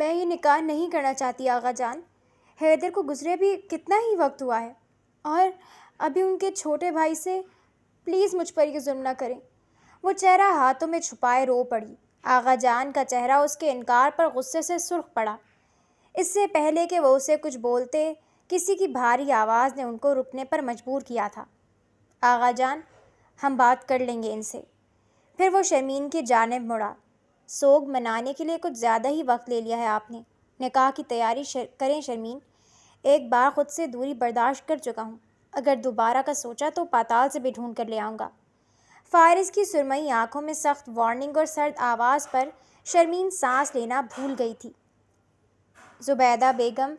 میں یہ نکاح نہیں کرنا چاہتی آغا جان۔ حیدر کو گزرے بھی کتنا ہی وقت ہوا ہے، اور ابھی ان کے چھوٹے بھائی سے پلیز مجھ پر یہ ظلم نہ کریں۔ وہ چہرہ ہاتھوں میں چھپائے رو پڑی۔ آغا جان کا چہرہ اس کے انکار پر غصے سے سرخ پڑا۔ اس سے پہلے کہ وہ اسے کچھ بولتے، کسی کی بھاری آواز نے ان کو رکنے پر مجبور کیا تھا۔ آغا جان، ہم بات کر لیں گے ان سے۔ پھر وہ شرمین کی جانب مڑا۔ سوگ منانے کے لیے کچھ زیادہ ہی وقت لے لیا ہے آپ نے۔ نکاح کی تیاری کریں شرمین۔ ایک بار خود سے دوری برداشت کر چکا ہوں، اگر دوبارہ کا سوچا تو پاتال سے بھی ڈھونڈ کر لے آؤں گا۔ فارس کی سرمئی آنکھوں میں سخت وارننگ اور سرد آواز پر شرمین سانس لینا بھول گئی تھی۔ زبیدہ بیگم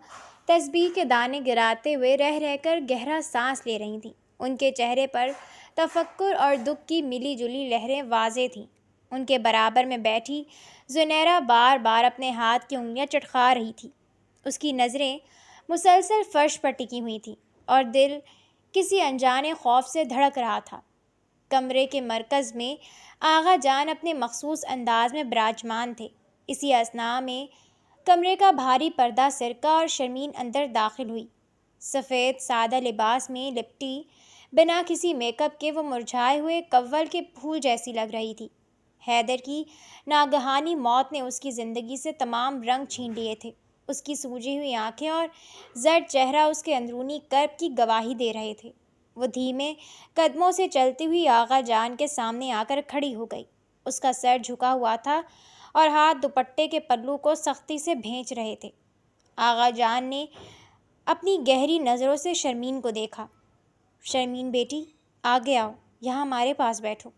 تسبیح کے دانے گراتے ہوئے رہ رہ کر گہرا سانس لے رہی تھیں۔ ان کے چہرے پر تفکر اور دکھ کی ملی جلی لہریں واضح تھیں۔ ان کے برابر میں بیٹھی زنیرہ بار بار اپنے ہاتھ کی انگلیاں چٹکا رہی تھی۔ اس کی نظریں مسلسل فرش پر ٹکی ہوئی تھیں اور دل کسی انجانے خوف سے دھڑک رہا تھا۔ کمرے کے مرکز میں آغا جان اپنے مخصوص انداز میں براجمان تھے۔ اسی اثناء میں کمرے کا بھاری پردہ سرکا اور شرمین اندر داخل ہوئی۔ سفید سادہ لباس میں لپٹی، بنا کسی میک اپ کے وہ مرجھائے ہوئے کول کے پھول جیسی لگ رہی تھی۔ حیدر کی ناگہانی موت نے اس کی زندگی سے تمام رنگ چھین لیے تھے۔ اس کی سوجی ہوئی آنکھیں اور زرد چہرہ اس کے اندرونی کرب کی گواہی دے رہے تھے۔ وہ دھیمے قدموں سے چلتی ہوئی آغا جان کے سامنے آ کر کھڑی ہو گئی۔ اس کا سر جھکا ہوا تھا اور ہاتھ دوپٹے کے پلو کو سختی سے بھینچ رہے تھے۔ آغا جان نے اپنی گہری نظروں سے شرمین کو دیکھا۔ شرمین بیٹی، آگے آؤ، یہاں ہمارے پاس بیٹھو۔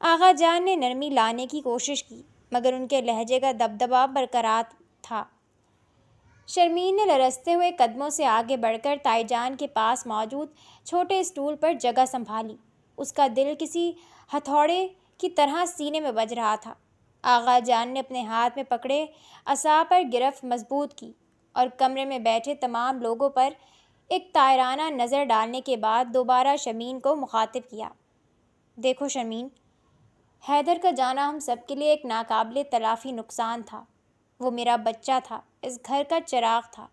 آغا جان نے نرمی لانے کی کوشش کی، مگر ان کے لہجے کا دبدبا برقرار تھا۔ شرمین نے لرزتے ہوئے قدموں سے آگے بڑھ کر تائی جان کے پاس موجود چھوٹے اسٹول پر جگہ سنبھالی۔ اس کا دل کسی ہتھوڑے کی طرح سینے میں بج رہا تھا۔ آغا جان نے اپنے ہاتھ میں پکڑے عصا پر گرفت مضبوط کی اور کمرے میں بیٹھے تمام لوگوں پر ایک طائرانہ نظر ڈالنے کے بعد دوبارہ شرمین کو مخاطب کیا۔ دیکھو شرمین، حیدر کا جانا ہم سب کے لیے ایک ناقابل تلافی نقصان تھا۔ وہ میرا بچہ تھا، اس گھر کا چراغ تھا،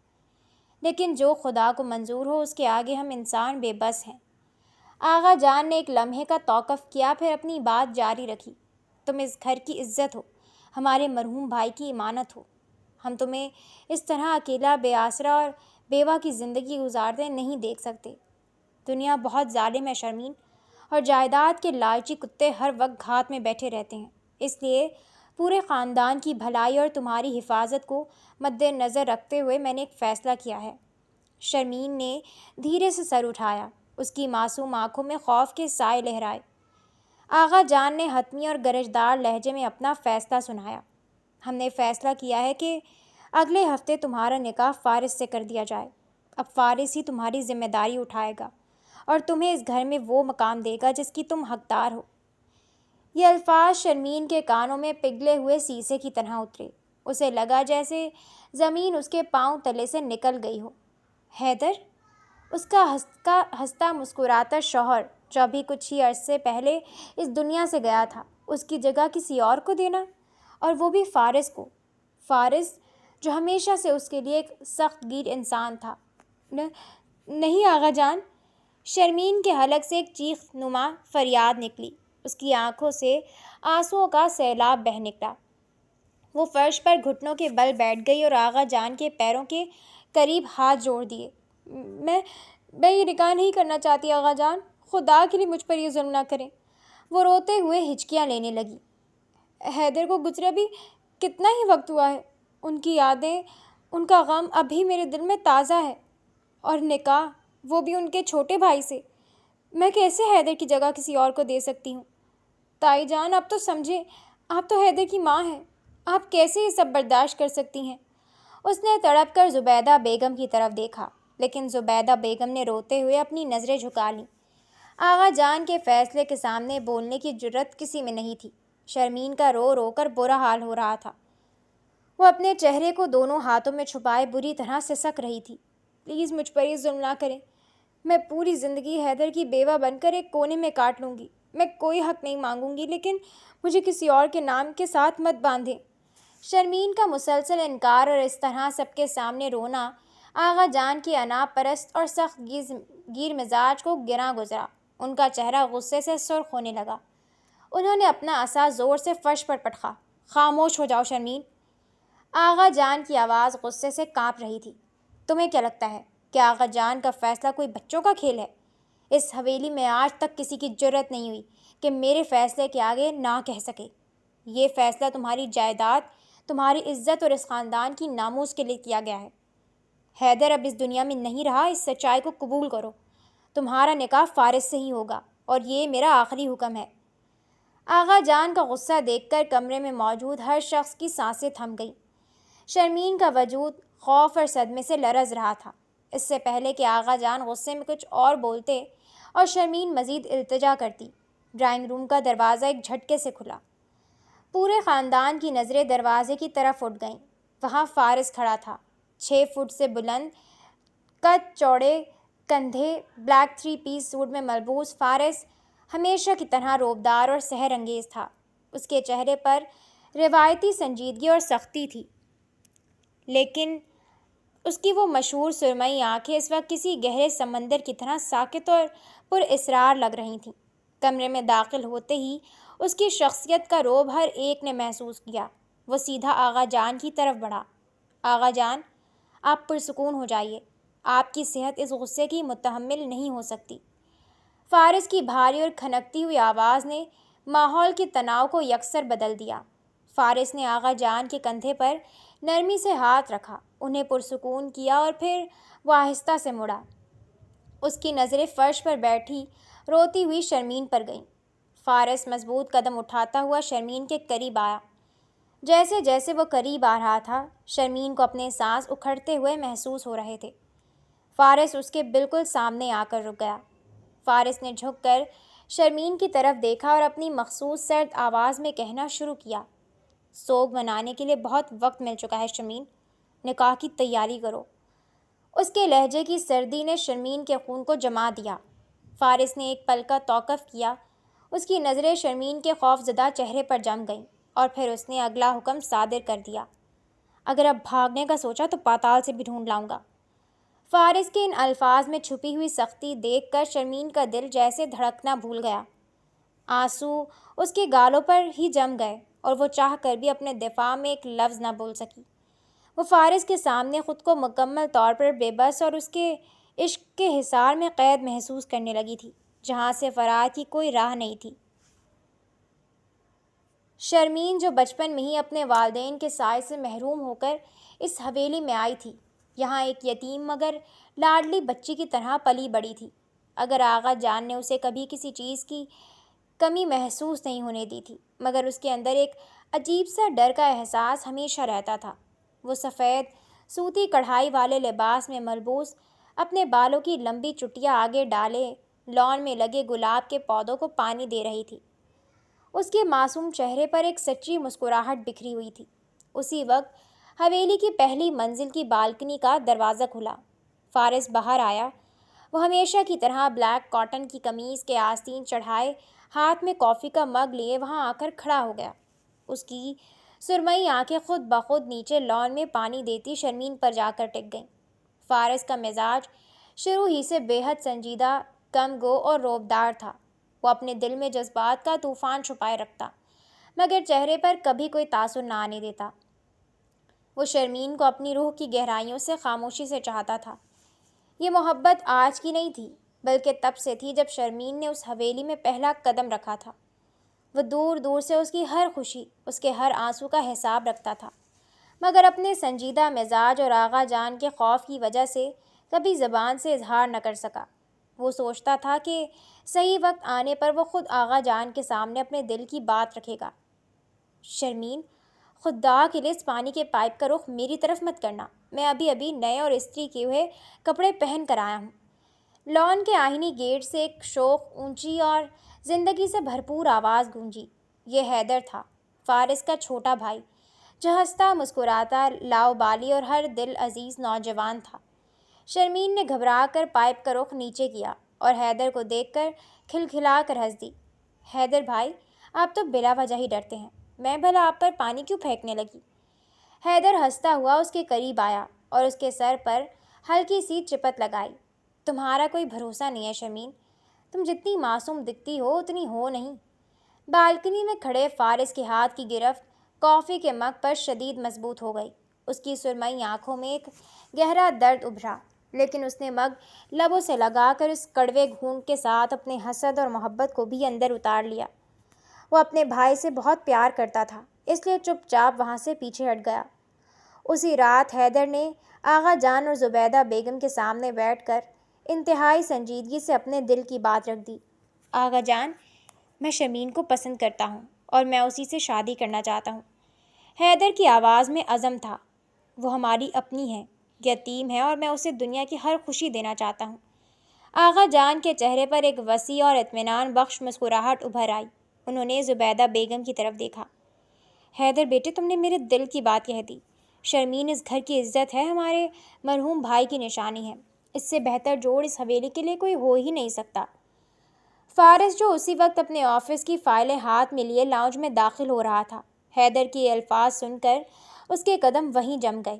لیکن جو خدا کو منظور ہو اس کے آگے ہم انسان بے بس ہیں۔ آغا جان نے ایک لمحے کا توقف کیا، پھر اپنی بات جاری رکھی۔ تم اس گھر کی عزت ہو، ہمارے مرحوم بھائی کی امانت ہو۔ ہم تمہیں اس طرح اکیلا، بے آسرا اور بیوہ کی زندگی گزارتے نہیں دیکھ سکتے۔ دنیا بہت ظالم ہے شرمین، اور جائیداد کے لالچی کتے ہر وقت گھات میں بیٹھے رہتے ہیں۔ اس لیے پورے خاندان کی بھلائی اور تمہاری حفاظت کو مد نظر رکھتے ہوئے میں نے ایک فیصلہ کیا ہے۔ شرمین نے دھیرے سے سر اٹھایا۔ اس کی معصوم آنکھوں میں خوف کے سائے لہرائے۔ آغا جان نے حتمی اور گرجدار لہجے میں اپنا فیصلہ سنایا۔ ہم نے فیصلہ کیا ہے کہ اگلے ہفتے تمہارا نکاح فارس سے کر دیا جائے۔ اب فارس ہی تمہاری ذمہ داری اٹھائے گا اور تمہیں اس گھر میں وہ مقام دے گا جس کی تم حقدار ہو۔ یہ الفاظ شرمین کے کانوں میں پگھلے ہوئے سیسے کی طرح اترے۔ اسے لگا جیسے زمین اس کے پاؤں تلے سے نکل گئی ہو۔ حیدر، اس کا ہنستا مسکراتا شوہر جو ابھی کچھ ہی عرصے پہلے اس دنیا سے گیا تھا، اس کی جگہ کسی اور کو دینا، اور وہ بھی فارس کو۔ فارس جو ہمیشہ سے اس کے لیے ایک سخت گیر انسان تھا۔ نہیں آغا جان۔ شرمین کے حلق سے ایک چیخ نما فریاد نکلی۔ اس کی آنکھوں سے آنسوؤں کا سیلاب بہہ نکلا۔ وہ فرش پر گھٹنوں کے بل بیٹھ گئی اور آغا جان کے پیروں کے قریب ہاتھ جوڑ دیے۔ میں یہ نکاح نہیں کرنا چاہتی آغا جان، خدا کے لیے مجھ پر یہ ظلم نہ کریں۔ وہ روتے ہوئے ہچکیاں لینے لگی۔ حیدر کو گزرے بھی کتنا ہی وقت ہوا ہے، ان کی یادیں، ان کا غم ابھی میرے دل میں تازہ ہے، اور نکاح وہ بھی ان کے چھوٹے بھائی سے۔ میں کیسے حیدر کی جگہ کسی اور کو دے سکتی ہوں؟ تائی جان، آپ تو سمجھیں، آپ تو حیدر کی ماں ہیں، آپ کیسے یہ سب برداشت کر سکتی ہیں؟ اس نے تڑپ کر زبیدہ بیگم کی طرف دیکھا، لیکن زبیدہ بیگم نے روتے ہوئے اپنی نظریں جھکا لیں۔ آغا جان کے فیصلے کے سامنے بولنے کی جرأت کسی میں نہیں تھی۔ شرمین کا رو رو کر برا حال ہو رہا تھا۔ وہ اپنے چہرے کو دونوں ہاتھوں میں چھپائے بری طرح سسک رہی تھی۔ پلیز مجھ پر یہ ظلم نہ کریں۔ میں پوری زندگی حیدر کی بیوہ بن کر ایک کونے میں کاٹ لوں گی۔ میں کوئی حق نہیں مانگوں گی، لیکن مجھے کسی اور کے نام کے ساتھ مت باندھیں۔ شرمین کا مسلسل انکار اور اس طرح سب کے سامنے رونا آغا جان کی انا پرست اور سخت گیر مزاج کو گراں گزرا۔ ان کا چہرہ غصے سے سرخ ہونے لگا۔ انہوں نے اپنا عصا زور سے فرش پر پٹخا۔ خاموش ہو جاؤ شرمین۔ آغا جان کی آواز غصے سے کانپ رہی تھی۔ تمہیں کیا لگتا ہے کہ آغا جان کا فیصلہ کوئی بچوں کا کھیل ہے؟ اس حویلی میں آج تک کسی کی جرت نہیں ہوئی کہ میرے فیصلے کے آگے نہ کہہ سکے۔ یہ فیصلہ تمہاری جائیداد، تمہاری عزت اور اس خاندان کی ناموس کے لیے کیا گیا ہے۔ حیدر اب اس دنیا میں نہیں رہا، اس سچائی کو قبول کرو۔ تمہارا نکاح فارس سے ہی ہوگا اور یہ میرا آخری حکم ہے۔ آغا جان کا غصہ دیکھ کر کمرے میں موجود ہر شخص کی سانسیں تھم گئیں۔ شرمین کا وجود خوف اور صدمے سے لرز رہا تھا۔ اس سے پہلے کہ آغا جان غصے میں کچھ اور بولتے اور شرمین مزید التجا کرتی، ڈرائنگ روم کا دروازہ ایک جھٹکے سے کھلا۔ پورے خاندان کی نظریں دروازے کی طرف اٹھ گئیں۔ وہاں فارس کھڑا تھا، 6 فٹ سے بلند، قد چوڑے کندھے، بلیک 3 پیس سوٹ میں ملبوس فارس ہمیشہ کی طرح روبدار اور سحر انگیز تھا۔ اس کے چہرے پر روایتی سنجیدگی اور سختی تھی، لیکن اس کی وہ مشہور سرمئی آنکھیں اس وقت کسی گہرے سمندر کی طرح ساکت اور پر اسرار لگ رہی تھیں۔ کمرے میں داخل ہوتے ہی اس کی شخصیت کا رعب ہر ایک نے محسوس کیا۔ وہ سیدھا آغا جان کی طرف بڑھا۔ آغا جان، آپ پرسکون ہو جائیے۔ آپ کی صحت اس غصے کی متحمل نہیں ہو سکتی۔ فارس کی بھاری اور کھنکتی ہوئی آواز نے ماحول کے تناؤ کو یکسر بدل دیا۔ فارس نے آغا جان کے کندھے پر نرمی سے ہاتھ رکھا، انہیں پرسکون کیا اور پھر وہ آہستہ سے مڑا۔ اس کی نظریں فرش پر بیٹھی روتی ہوئی شرمین پر گئیں۔ فارس مضبوط قدم اٹھاتا ہوا شرمین کے قریب آیا۔ جیسے جیسے وہ قریب آ رہا تھا، شرمین کو اپنے سانس اکھڑتے ہوئے محسوس ہو رہے تھے۔ فارس اس کے بالکل سامنے آ کر رک گیا۔ فارس نے جھک کر شرمین کی طرف دیکھا اور اپنی مخصوص سرد آواز میں کہنا شروع کیا۔ سوگ منانے کے لیے بہت وقت مل چکا ہے شرمین، نکاح کی تیاری کرو۔ اس کے لہجے کی سردی نے شرمین کے خون کو جما دیا۔ فارس نے ایک پل کا توقف کیا۔ اس کی نظریں شرمین کے خوف زدہ چہرے پر جم گئیں اور پھر اس نے اگلا حکم صادر کر دیا۔ اگر اب بھاگنے کا سوچا تو پاتال سے بھی ڈھونڈ لاؤں گا۔ فارس کے ان الفاظ میں چھپی ہوئی سختی دیکھ کر شرمین کا دل جیسے دھڑکنا بھول گیا۔ آنسو اس کے گالوں پر ہی جم گئے اور وہ چاہ کر بھی اپنے دفاع میں ایک لفظ نہ بول سکی۔ وہ فارس کے سامنے خود کو مکمل طور پر بے بس اور اس کے عشق کے حصار میں قید محسوس کرنے لگی تھی، جہاں سے فرار کی کوئی راہ نہیں تھی۔ شرمین جو بچپن میں ہی اپنے والدین کے سائے سے محروم ہو کر اس حویلی میں آئی تھی، یہاں ایک یتیم مگر لاڈلی بچی کی طرح پلی بڑی تھی۔ اگر آغا جان نے اسے کبھی کسی چیز کی کمی محسوس نہیں ہونے دی تھی، مگر اس کے اندر ایک عجیب سا ڈر کا احساس ہمیشہ رہتا تھا۔ وہ سفید سوتی کڑھائی والے لباس میں ملبوس، اپنے بالوں کی لمبی چٹیاں آگے ڈالے لان میں لگے گلاب کے پودوں کو پانی دے رہی تھی۔ اس کے معصوم چہرے پر ایک سچی مسکراہٹ بکھری ہوئی تھی۔ اسی وقت حویلی کی پہلی منزل کی بالکنی کا دروازہ کھلا۔ فارس باہر آیا۔ وہ ہمیشہ کی طرح بلیک کاٹن کی قمیض کے آستین چڑھائے ہاتھ میں کافی کا مگ لیے وہاں آ کر کھڑا ہو گیا۔ اس کی سرمئی آنکھیں خود بخود نیچے لان میں پانی دیتی شرمین پر جا کر ٹک گئیں۔ فارس کا مزاج شروع ہی سے بے حد سنجیدہ، کم گو اور روبدار تھا۔ وہ اپنے دل میں جذبات کا طوفان چھپائے رکھتا، مگر چہرے پر کبھی کوئی تاثر نہ آنے دیتا۔ وہ شرمین کو اپنی روح کی گہرائیوں سے خاموشی سے چاہتا تھا۔ یہ محبت آج کی نہیں تھی، بلکہ تب سے تھی جب شرمین نے اس حویلی میں پہلا قدم رکھا تھا۔ وہ دور دور سے اس کی ہر خوشی، اس کے ہر آنسو کا حساب رکھتا تھا، مگر اپنے سنجیدہ مزاج اور آغا جان کے خوف کی وجہ سے کبھی زبان سے اظہار نہ کر سکا۔ وہ سوچتا تھا کہ صحیح وقت آنے پر وہ خود آغا جان کے سامنے اپنے دل کی بات رکھے گا۔ شرمین، خدا کے لیے اس پانی کے پائپ کا رخ میری طرف مت کرنا، میں ابھی نئے اور استری کیے ہوئے کپڑے پہن کر آیا ہوں۔ لان کے آہنی گیٹ سے ایک شوخ، اونچی اور زندگی سے بھرپور آواز گونجی۔ یہ حیدر تھا، فارس کا چھوٹا بھائی، جو ہنستا مسکراتا، لاؤبالی اور ہر دل عزیز نوجوان تھا۔ شرمین نے گھبرا کر پائپ کا رخ نیچے کیا اور حیدر کو دیکھ کر کھلکھلا کر ہنس دی۔ حیدر بھائی، آپ تو بلا وجہ ہی ڈرتے ہیں، میں بھلا آپ پر پانی کیوں پھینکنے لگی؟ حیدر ہنستا ہوا اس کے قریب آیا اور اس کے سر پر ہلکی سی چپت لگائی۔ تمہارا کوئی بھروسہ نہیں ہے شرمین، تم جتنی معصوم دکھتی ہو اتنی ہو نہیں۔ بالکنی میں کھڑے فارس کے ہاتھ کی گرفت کافی کے مگ پر شدید مضبوط ہو گئی۔ اس کی سرمئی آنکھوں میں ایک گہرا درد ابھرا، لیکن اس نے مگ لبوں سے لگا کر اس کڑوے گھونٹ کے ساتھ اپنے حسد اور محبت کو بھی اندر اتار لیا۔ وہ اپنے بھائی سے بہت پیار کرتا تھا، اس لیے چپ چاپ وہاں سے پیچھے ہٹ گیا۔ اسی رات حیدر نے آغا جان اور زبیدہ بیگم کے سامنے بیٹھ کر انتہائی سنجیدگی سے اپنے دل کی بات رکھ دی۔ آغا جان، میں شرمین کو پسند کرتا ہوں اور میں اسی سے شادی کرنا چاہتا ہوں۔ حیدر کی آواز میں عزم تھا۔ وہ ہماری اپنی ہے، یتیم ہے اور میں اسے دنیا کی ہر خوشی دینا چاہتا ہوں۔ آغا جان کے چہرے پر ایک وسیع اور اطمینان بخش مسکراہٹ ابھر آئی۔ انہوں نے زبیدہ بیگم کی طرف دیکھا۔ حیدر بیٹے، تم نے میرے دل کی بات کہہ دی۔ شرمین اس گھر کی عزت ہے، ہمارے مرحوم بھائی کی نشانی ہے۔ اس سے بہتر جوڑ اس حویلی کے لیے کوئی ہو ہی نہیں سکتا۔ فارس، جو اسی وقت اپنے آفس کی فائلیں ہاتھ میں لیے لاؤنج میں داخل ہو رہا تھا، حیدر کے الفاظ سن کر اس کے قدم وہیں جم گئے۔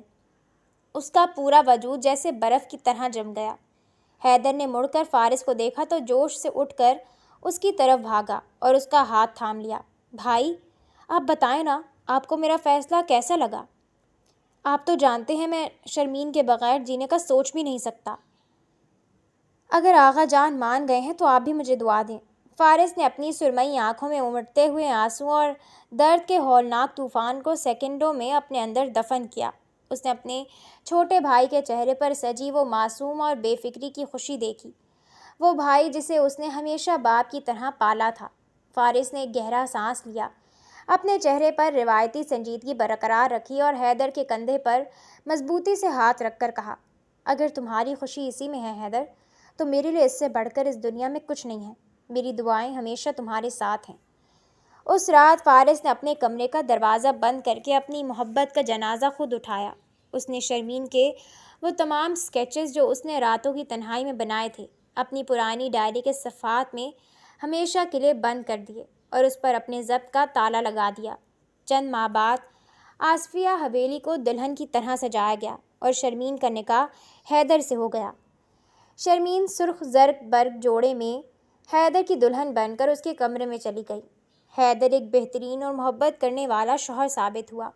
اس کا پورا وجود جیسے برف کی طرح جم گیا۔ حیدر نے مڑ کر فارس کو دیکھا تو جوش سے اٹھ کر اس کی طرف بھاگا اور اس کا ہاتھ تھام لیا۔ بھائی، آپ بتائیں نا، آپ کو میرا فیصلہ کیسا لگا؟ آپ تو جانتے ہیں میں شرمین کے بغیر جینے کا سوچ بھی نہیں سکتا۔ اگر آغا جان مان گئے ہیں تو آپ بھی مجھے دعا دیں۔ فارس نے اپنی سرمئی آنکھوں میں امڑتے ہوئے آنسوں اور درد کے ہولناک طوفان کو سیکنڈوں میں اپنے اندر دفن کیا۔ اس نے اپنے چھوٹے بھائی کے چہرے پر سجی وہ معصوم اور بے فکری کی خوشی دیکھی، وہ بھائی جسے اس نے ہمیشہ باپ کی طرح پالا تھا۔ فارس نے ایک گہرا سانس لیا، اپنے چہرے پر روایتی سنجیدگی برقرار رکھی اور حیدر کے کندھے پر مضبوطی سے ہاتھ رکھ کر کہا، اگر تمہاری خوشی اسی میں ہے حیدر، تو میرے لیے اس سے بڑھ کر اس دنیا میں کچھ نہیں ہے۔ میری دعائیں ہمیشہ تمہارے ساتھ ہیں۔ اس رات فارس نے اپنے کمرے کا دروازہ بند کر کے اپنی محبت کا جنازہ خود اٹھایا۔ اس نے شرمین کے وہ تمام اسکیچز جو اس نے راتوں کی تنہائی میں بنائے تھے، اپنی پرانی ڈائری کے صفحات میں ہمیشہ کے لیے بند کر دیے اور اس پر اپنے ضبط کا تالا لگا دیا۔ چند ماہ بعد آصفیہ حویلی کو دلہن کی طرح سجایا گیا اور شرمین کا نکاح حیدر سے ہو گیا۔ شرمین سرخ زرق برق جوڑے میں حیدر کی دلہن بن کر اس کے کمرے میں چلی گئی۔ حیدر ایک بہترین اور محبت کرنے والا شوہر ثابت ہوا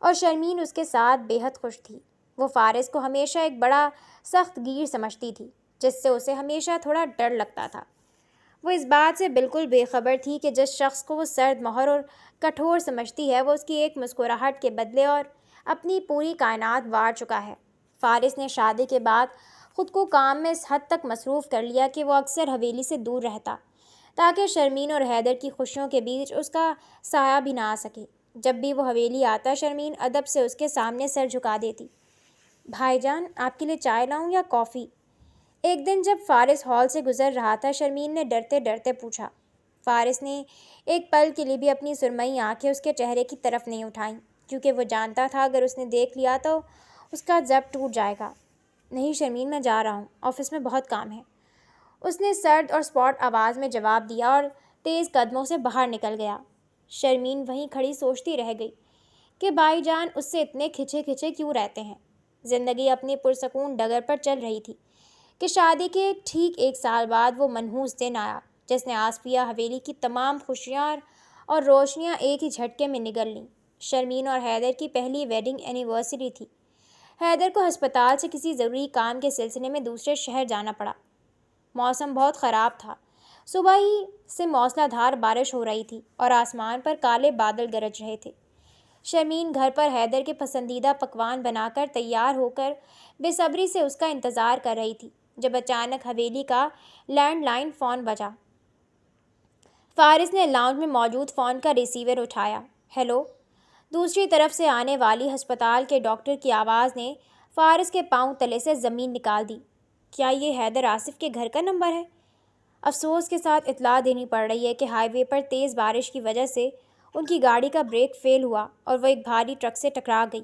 اور شرمین اس کے ساتھ بے حد خوش تھی۔ وہ فارس کو ہمیشہ ایک بڑا سخت گیر سمجھتی تھی، جس سے اسے ہمیشہ تھوڑا ڈر لگتا تھا۔ وہ اس بات سے بالکل بے خبر تھی کہ جس شخص کو وہ سرد مہر اور کٹھور سمجھتی ہے، وہ اس کی ایک مسکراہٹ کے بدلے اور اپنی پوری کائنات وار چکا ہے۔ فارس نے شادی کے بعد خود کو کام میں اس حد تک مصروف کر لیا کہ وہ اکثر حویلی سے دور رہتا، تاکہ شرمین اور حیدر کی خوشیوں کے بیچ اس کا سایہ بھی نہ آ سکے۔ جب بھی وہ حویلی آتا، شرمین ادب سے اس کے سامنے سر جھکا دیتی۔ بھائی جان، آپ کے لیے چائے لاؤں یا کافی؟ ایک دن جب فارس ہال سے گزر رہا تھا، شرمین نے ڈرتے ڈرتے پوچھا۔ فارس نے ایک پل کے لیے بھی اپنی سرمئی آنکھیں اس کے چہرے کی طرف نہیں اٹھائیں، کیونکہ وہ جانتا تھا اگر اس نے دیکھ لیا تو اس کا ضبط ٹوٹ جائے گا۔ نہیں شرمین، میں جا رہا ہوں، آفس میں بہت کام ہے، اس نے سرد اور اسپاٹ آواز میں جواب دیا اور تیز قدموں سے باہر نکل گیا۔ شرمین وہیں کھڑی سوچتی رہ گئی کہ بھائی جان اس سے اتنے کھچے کھچے کیوں رہتے ہیں۔ زندگی اپنی پرسکون ڈگر پر چل رہی تھی کہ شادی کے ٹھیک 1 سال بعد وہ منحوس دن آیا، جس نے آصفیہ حویلی کی تمام خوشیاں اور روشنیاں ایک ہی جھٹکے میں نگل لیں۔ شرمین اور حیدر کی پہلی ویڈنگ اینیورسری تھی۔ حیدر کو ہسپتال سے کسی ضروری کام کے سلسلے میں دوسرے شہر جانا پڑا۔ موسم بہت خراب تھا، صبح ہی سے موسلا دھار بارش ہو رہی تھی اور آسمان پر کالے بادل گرج رہے تھے۔ شرمین گھر پر حیدر کے پسندیدہ پکوان بنا کر تیار ہو کر بے صبری سے اس کا انتظار کر رہی تھی، جب اچانک حویلی کا لینڈ لائن فون بجا۔ فارس نے لاؤنج میں موجود فون کا ریسیور اٹھایا۔ ہیلو؟ دوسری طرف سے آنے والی ہسپتال کے ڈاکٹر کی آواز نے فارس کے پاؤں تلے سے زمین نکال دی۔ کیا یہ حیدر آصف کے گھر کا نمبر ہے؟ افسوس کے ساتھ اطلاع دینی پڑ رہی ہے کہ ہائی وے پر تیز بارش کی وجہ سے ان کی گاڑی کا بریک فیل ہوا اور وہ ایک بھاری ٹرک سے ٹکرا گئی۔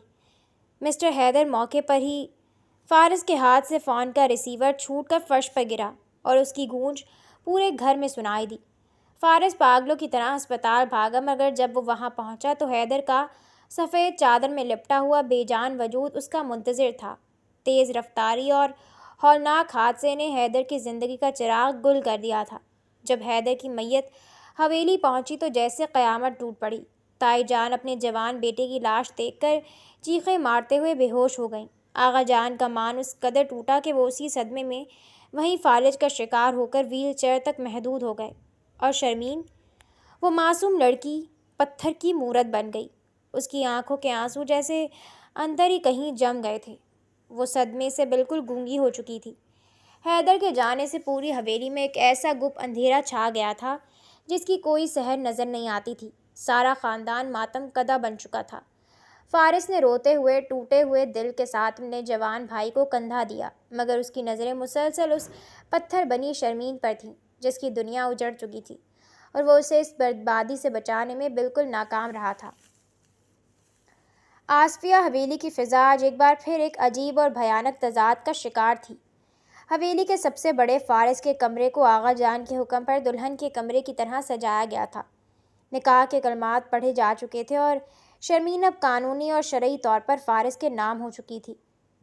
مسٹر حیدر موقع پر ہی فارس کے ہاتھ سے فون کا ریسیور چھوٹ کر فرش پر گرا اور اس کی گونج پورے گھر میں سنائی دی۔ فارس پاگلوں کی طرح ہسپتال بھاگا، مگر جب وہ وہاں پہنچا تو حیدر کا سفید چادر میں لپٹا ہوا بے جان وجود اس کا منتظر تھا۔ تیز رفتاری اور ہولناک حادثے نے حیدر کی زندگی کا چراغ گل کر دیا تھا۔ جب حیدر کی میت حویلی پہنچی تو جیسے قیامت ٹوٹ پڑی۔ تائی جان اپنے جوان بیٹے کی لاش دیکھ کر چیخیں مارتے ہوئے بے ہوش ہو گئیں۔ آغا جان کا مان اس قدر ٹوٹا کہ وہ اسی صدمے میں وہیں فالج کا شکار ہو کر ویل چیئر تک محدود ہو گئے۔ اور شرمین، وہ معصوم لڑکی پتھر کی مورت بن گئی۔ اس کی آنکھوں کے آنسو جیسے اندر ہی کہیں جم گئے تھے۔ وہ صدمے سے بالکل گونگی ہو چکی تھی۔ حیدر کے جانے سے پوری حویلی میں ایک ایسا گپ اندھیرا چھا گیا تھا جس کی کوئی سحر نظر نہیں آتی تھی۔ سارا خاندان ماتم کدہ بن چکا تھا۔ فارس نے روتے ہوئے ٹوٹے ہوئے دل کے ساتھ اپنے جوان بھائی کو کندھا دیا، مگر اس کی نظریں مسلسل اس پتھر بنی شرمین پر تھیں جس کی دنیا اجڑ چکی تھی اور وہ اسے اس بربادی سے بچانے میں بالکل ناکام رہا تھا۔ آصفیہ حویلی کی فضا آج ایک بار پھر ایک عجیب اور بھیانک تضاد کا شکار تھی۔ حویلی کے سب سے بڑے فارس کے کمرے کو آغا جان کے حکم پر دلہن کے کمرے کی طرح سجایا گیا تھا۔ نکاح کے کلمات پڑھے جا چکے تھے اور شرمین اب قانونی اور شرعی طور پر فارس کے نام ہو چکی تھی۔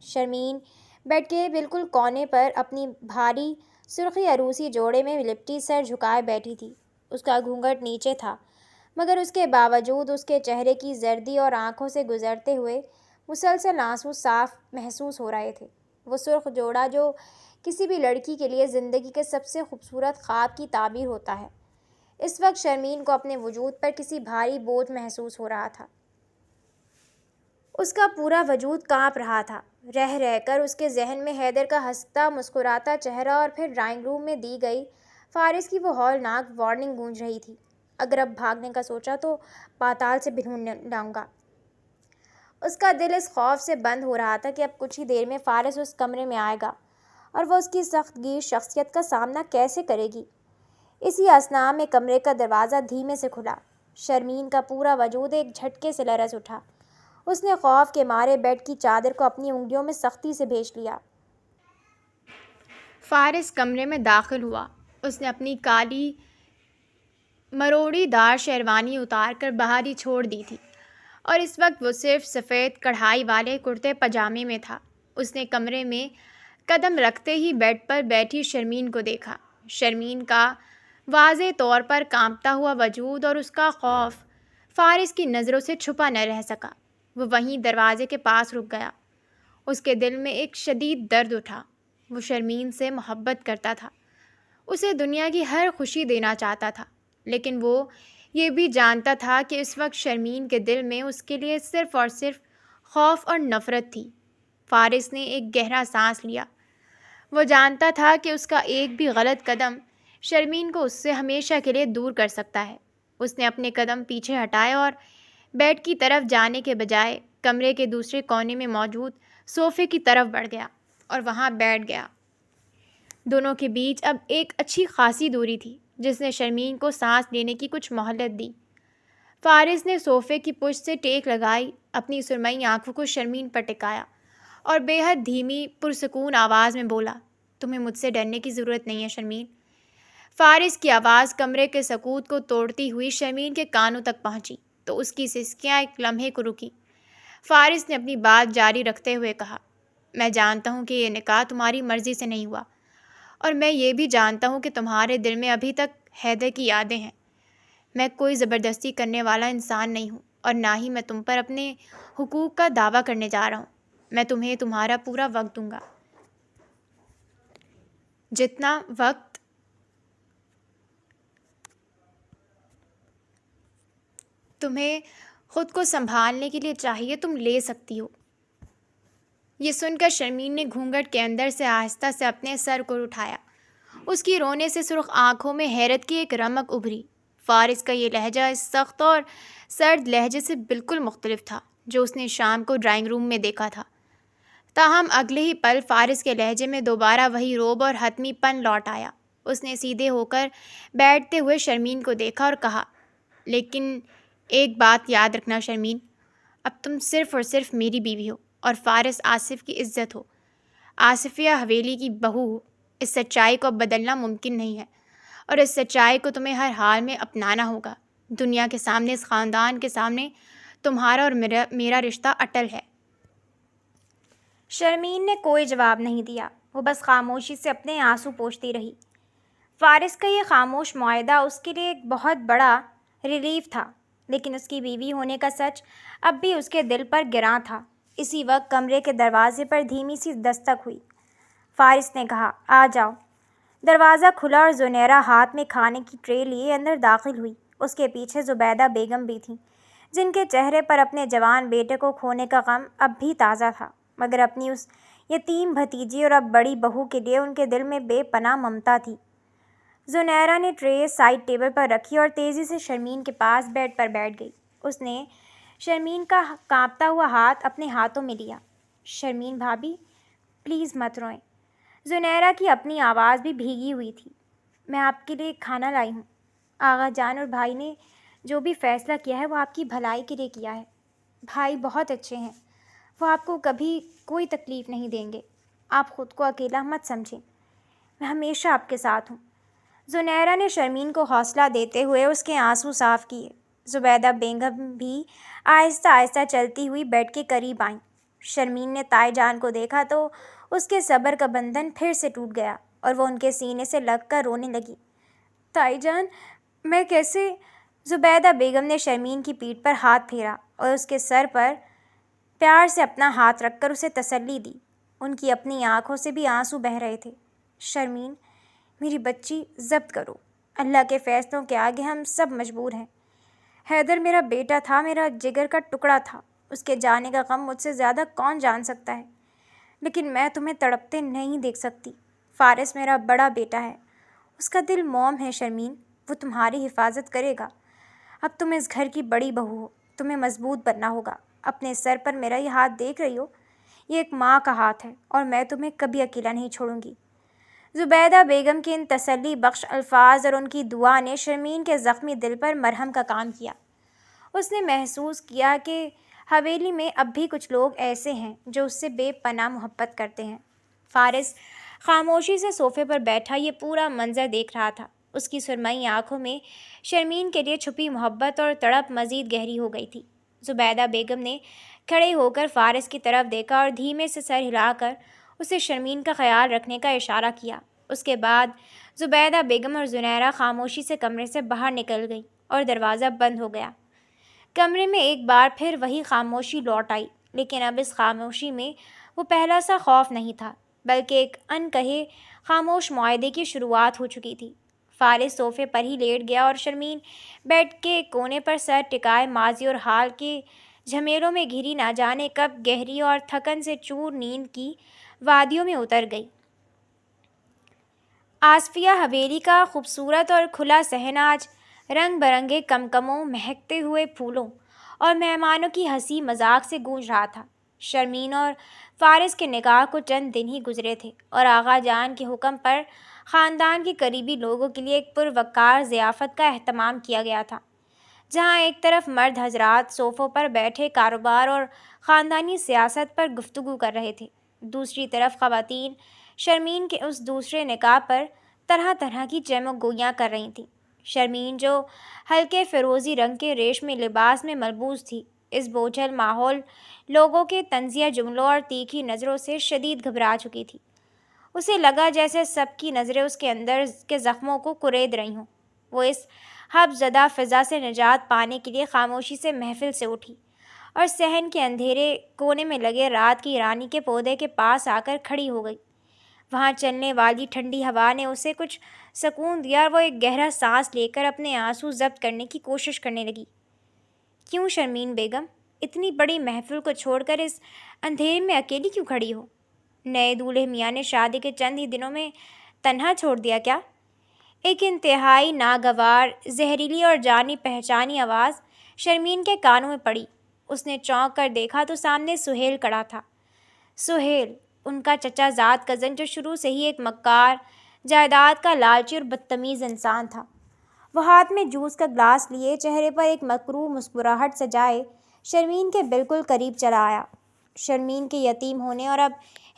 شرمین بیڈ کے بالکل کونے پر اپنی بھاری سرخی عروسی جوڑے میں لپٹی سر جھکائے بیٹھی تھی۔ اس کا گھونگھٹ نیچے تھا، مگر اس کے باوجود اس کے چہرے کی زردی اور آنکھوں سے گزرتے ہوئے مسلسل آنسو صاف محسوس ہو رہے تھے۔ وہ سرخ جوڑا جو کسی بھی لڑکی کے لیے زندگی کے سب سے خوبصورت خواب کی تعبیر ہوتا ہے، اس وقت شرمین کو اپنے وجود پر کسی بھاری بوجھ محسوس ہو رہا تھا۔ اس کا پورا وجود کانپ رہا تھا۔ رہ رہ کر اس کے ذہن میں حیدر کا ہنستا مسکراتا چہرہ اور پھر ڈرائنگ روم میں دی گئی فارس کی وہ ہولناک وارننگ گونج رہی تھی، اگر اب بھاگنے کا سوچا تو پاتال سے بھی ڈھونڈ لاؤں گا۔ اس کا دل اس خوف سے بند ہو رہا تھا کہ اب کچھ ہی دیر میں فارس اس کمرے میں آئے گا اور وہ اس کی سخت گیر شخصیت کا سامنا کیسے کرے گی۔ اسی اثنا میں کمرے کا دروازہ دھیمے سے کھلا۔ شرمین کا پورا وجود ایک جھٹکے سے لرز اٹھا۔ اس نے خوف کے مارے بیڈ کی چادر کو اپنی انگلیوں میں سختی سے بھیج لیا۔ فارس کمرے میں داخل ہوا۔ اس نے اپنی کالی مروڑی دار شیروانی اتار کر باہر ہی چھوڑ دی تھی اور اس وقت وہ صرف سفید کڑھائی والے کرتے پاجامے میں تھا۔ اس نے کمرے میں قدم رکھتے ہی بیڈ پر بیٹھی شرمین کو دیکھا۔ شرمین کا واضح طور پر کانپتا ہوا وجود اور اس کا خوف فارس کی نظروں سے چھپا نہ رہ سکا۔ وہ وہیں دروازے کے پاس رک گیا۔ اس کے دل میں ایک شدید درد اٹھا۔ وہ شرمین سے محبت کرتا تھا، اسے دنیا کی ہر خوشی دینا چاہتا تھا، لیکن وہ یہ بھی جانتا تھا کہ اس وقت شرمین کے دل میں اس کے لیے صرف اور صرف خوف اور نفرت تھی۔ فارس نے ایک گہرا سانس لیا۔ وہ جانتا تھا کہ اس کا ایک بھی غلط قدم شرمین کو اس سے ہمیشہ کے لیے دور کر سکتا ہے۔ اس نے اپنے قدم پیچھے ہٹائے اور بیڈ کی طرف جانے کے بجائے کمرے کے دوسرے کونے میں موجود صوفے کی طرف بڑھ گیا اور وہاں بیٹھ گیا۔ دونوں کے بیچ اب ایک اچھی خاصی دوری تھی جس نے شرمین کو سانس لینے کی کچھ مہلت دی۔ فارس نے صوفے کی پشت سے ٹیک لگائی، اپنی سرمئی آنکھوں کو شرمین پر ٹکایا اور بے حد دھیمی پرسکون آواز میں بولا، تمہیں مجھ سے ڈرنے کی ضرورت نہیں ہے شرمین۔ فارس کی آواز کمرے کے سکوت کو توڑتی ہوئی شرمین کے کانوں تک پہنچی تو اس کی سسکیاں ایک لمحے کو رکیں۔ فارس نے اپنی بات جاری رکھتے ہوئے کہا، میں جانتا ہوں کہ یہ نکاح تمہاری مرضی سے نہیں ہوا، اور میں یہ بھی جانتا ہوں کہ تمہارے دل میں ابھی تک حیدر کی یادیں ہیں۔ میں کوئی زبردستی کرنے والا انسان نہیں ہوں اور نہ ہی میں تم پر اپنے حقوق کا دعویٰ کرنے جا رہا ہوں۔ میں تمہیں تمہارا پورا وقت دوں گا، جتنا وقت تمہیں خود کو سنبھالنے کے لیے چاہیے تم لے سکتی ہو۔ یہ سن کر شرمین نے گھونگھٹ کے اندر سے آہستہ سے اپنے سر کو اٹھایا۔ اس کی رونے سے سرخ آنکھوں میں حیرت کی ایک رمق ابھری۔ فارس کا یہ لہجہ اس سخت اور سرد لہجے سے بالکل مختلف تھا جو اس نے شام کو ڈرائنگ روم میں دیکھا تھا۔ تاہم اگلے ہی پل فارس کے لہجے میں دوبارہ وہی روب اور حتمی پن لوٹ آیا۔ اس نے سیدھے ہو کر بیٹھتے ہوئے شرمین کو دیکھا اور کہا، لیکن ایک بات یاد رکھنا شرمین، اب تم صرف اور صرف میری بیوی ہو اور فارس آصف کی عزت ہو، آصفیہ حویلی کی بہو ہو۔ اس سچائی کو اب بدلنا ممکن نہیں ہے اور اس سچائی کو تمہیں ہر حال میں اپنانا ہوگا۔ دنیا کے سامنے، اس خاندان کے سامنے تمہارا اور میرا رشتہ اٹل ہے۔ شرمین نے کوئی جواب نہیں دیا، وہ بس خاموشی سے اپنے آنسو پوچھتی رہی۔ فارس کا یہ خاموش معاہدہ اس کے لیے ایک بہت بڑا ریلیف تھا، لیکن اس کی بیوی ہونے کا سچ اب بھی اس کے دل پر گراں تھا۔ اسی وقت کمرے کے دروازے پر دھیمی سی دستک ہوئی۔ فارس نے کہا، آ جاؤ۔ دروازہ کھلا اور زنیرہ ہاتھ میں کھانے کی ٹرے لیے اندر داخل ہوئی۔ اس کے پیچھے زبیدہ بیگم بھی تھیں، جن کے چہرے پر اپنے جوان بیٹے کو کھونے کا غم اب بھی تازہ تھا، مگر اپنی اس یتیم بھتیجی اور اب بڑی بہو کے لیے ان کے دل میں بے پناہ ممتا تھی۔ زنیرہ نے ٹرے سائڈ ٹیبل پر رکھی اور تیزی سے شرمین کے پاس بیڈ پر بیٹھ گئی۔ اس نے شرمین کا کانپتا ہوا ہاتھ اپنے ہاتھوں میں لیا۔ شرمین بھابھی، پلیز مت روئیں۔ زنیرہ کی اپنی آواز بھی بھیگی ہوئی تھی۔ میں آپ کے لیے کھانا لائی ہوں۔ آغا جان اور بھائی نے جو بھی فیصلہ کیا ہے وہ آپ کی بھلائی کے لیے کیا ہے۔ بھائی بہت اچھے ہیں، وہ آپ کو کبھی کوئی تکلیف نہیں دیں گے۔ آپ خود کو اکیلا مت سمجھیں، میں ہمیشہ آپ کے ساتھ ہوں۔ زنیرہ نے شرمین کو حوصلہ دیتے ہوئے اس کے آنسو صاف کیے۔ زبیدہ بیگم بھی آہستہ آہستہ چلتی ہوئی بیڈ کے قریب آئیں۔ شرمین نے تائی جان کو دیکھا تو اس کے صبر کا بندھن پھر سے ٹوٹ گیا اور وہ ان کے سینے سے لگ کر رونے لگی۔ تائی جان، میں کیسے؟ زبیدہ بیگم نے شرمین کی پیٹھ پر ہاتھ پھیرا اور اس کے سر پر پیار سے اپنا ہاتھ رکھ کر اسے تسلی دی۔ ان کی اپنی آنکھوں سے بھی آنسو بہہ رہے تھے۔ شرمین، میری بچی، ضبط کرو۔ اللہ کے فیصلوں کے آگے ہم سب مجبور ہیں۔ حیدر میرا بیٹا تھا، میرا جگر کا ٹکڑا تھا۔ اس کے جانے کا غم مجھ سے زیادہ کون جان سکتا ہے، لیکن میں تمہیں تڑپتے نہیں دیکھ سکتی۔ فارس میرا بڑا بیٹا ہے، اس کا دل موم ہے شرمین، وہ تمہاری حفاظت کرے گا۔ اب تم اس گھر کی بڑی بہو ہو، تمہیں مضبوط بننا ہوگا۔ اپنے سر پر میرا یہ ہاتھ دیکھ رہی ہو، یہ ایک ماں کا ہاتھ ہے اور میں تمہیں کبھی اکیلا نہیں چھوڑوں گی۔ زبیدہ بیگم کے ان تسلی بخش الفاظ اور ان کی دعا نے شرمین کے زخمی دل پر مرہم کا کام کیا۔ اس نے محسوس کیا کہ حویلی میں اب بھی کچھ لوگ ایسے ہیں جو اس سے بے پناہ محبت کرتے ہیں۔ فارس خاموشی سے صوفے پر بیٹھا یہ پورا منظر دیکھ رہا تھا۔ اس کی سرمئی آنکھوں میں شرمین کے لیے چھپی محبت اور تڑپ مزید گہری ہو گئی تھی۔ زبیدہ بیگم نے کھڑے ہو کر فارس کی طرف دیکھا اور دھیمے سے سر ہلا کر اسے شرمین کا خیال رکھنے کا اشارہ کیا۔ اس کے بعد زبیدہ بیگم اور زنیرہ خاموشی سے کمرے سے باہر نکل گئی اور دروازہ بند ہو گیا۔ کمرے میں ایک بار پھر وہی خاموشی لوٹ آئی، لیکن اب اس خاموشی میں وہ پہلا سا خوف نہیں تھا، بلکہ ایک انکہے خاموش معاہدے کی شروعات ہو چکی تھی۔ فارس صوفے پر ہی لیٹ گیا اور شرمین بیڈ کے کونے پر سر ٹکائے ماضی اور حال کے جھمیلوں میں گھری نہ جانے کب گہری اور تھکن سے چور نیند کی وادیوں میں اتر گئی۔ آصفیہ حویلی کا خوبصورت اور کھلا صحن آج رنگ برنگے کمکموں، مہکتے ہوئے پھولوں اور مہمانوں کی ہنسی مذاق سے گونج رہا تھا۔ شرمین اور فارس کے نکاح کو چند دن ہی گزرے تھے اور آغا جان کے حکم پر خاندان کے قریبی لوگوں کے لیے ایک پروقار ضیافت کا اہتمام کیا گیا تھا، جہاں ایک طرف مرد حضرات صوفوں پر بیٹھے کاروبار اور خاندانی سیاست پر گفتگو کر رہے تھے، دوسری طرف خواتین شرمین کے اس دوسرے نکاح پر طرح طرح کی چمک گوئیاں کر رہی تھیں۔ شرمین جو ہلکے فیروزی رنگ کے ریشمی لباس میں ملبوس تھی، اس بوجھل ماحول، لوگوں کے طنزیہ جملوں اور تیکھی نظروں سے شدید گھبرا چکی تھی۔ اسے لگا جیسے سب کی نظریں اس کے اندر کے زخموں کو کورید رہی ہوں۔ وہ اس حب زدہ فضا سے نجات پانے کے لیے خاموشی سے محفل سے اٹھی اور صحن کے اندھیرے کونے میں لگے رات کی رانی کے پودے کے پاس آ کر کھڑی ہو گئی۔ وہاں چلنے والی ٹھنڈی ہوا نے اسے کچھ سکون دیا اور وہ ایک گہرا سانس لے کر اپنے آنسو ضبط کرنے کی کوشش کرنے لگی۔ کیوں شرمین بیگم، اتنی بڑی محفل کو چھوڑ کر اس اندھیرے میں اکیلی کیوں کھڑی ہو؟ نئے دولہے میاں نے شادی کے چند ہی دنوں میں تنہا چھوڑ دیا کیا؟ ایک انتہائی ناگوار، زہریلی اور جانی پہچانی آواز شرمین کے کانوں میں پڑی۔ اس نے چونک کر دیکھا تو سامنے سہیل کھڑا تھا۔ سہیل، ان کا چچا زاد کزن، جو شروع سے ہی ایک مکار، جائیداد کا لالچی اور بدتمیز انسان تھا۔ وہ ہاتھ میں جوس کا گلاس لیے، چہرے پر ایک مکروہ مسکراہٹ سجائے شرمین کے بالکل قریب چلا آیا۔ شرمین کے یتیم ہونے اور اب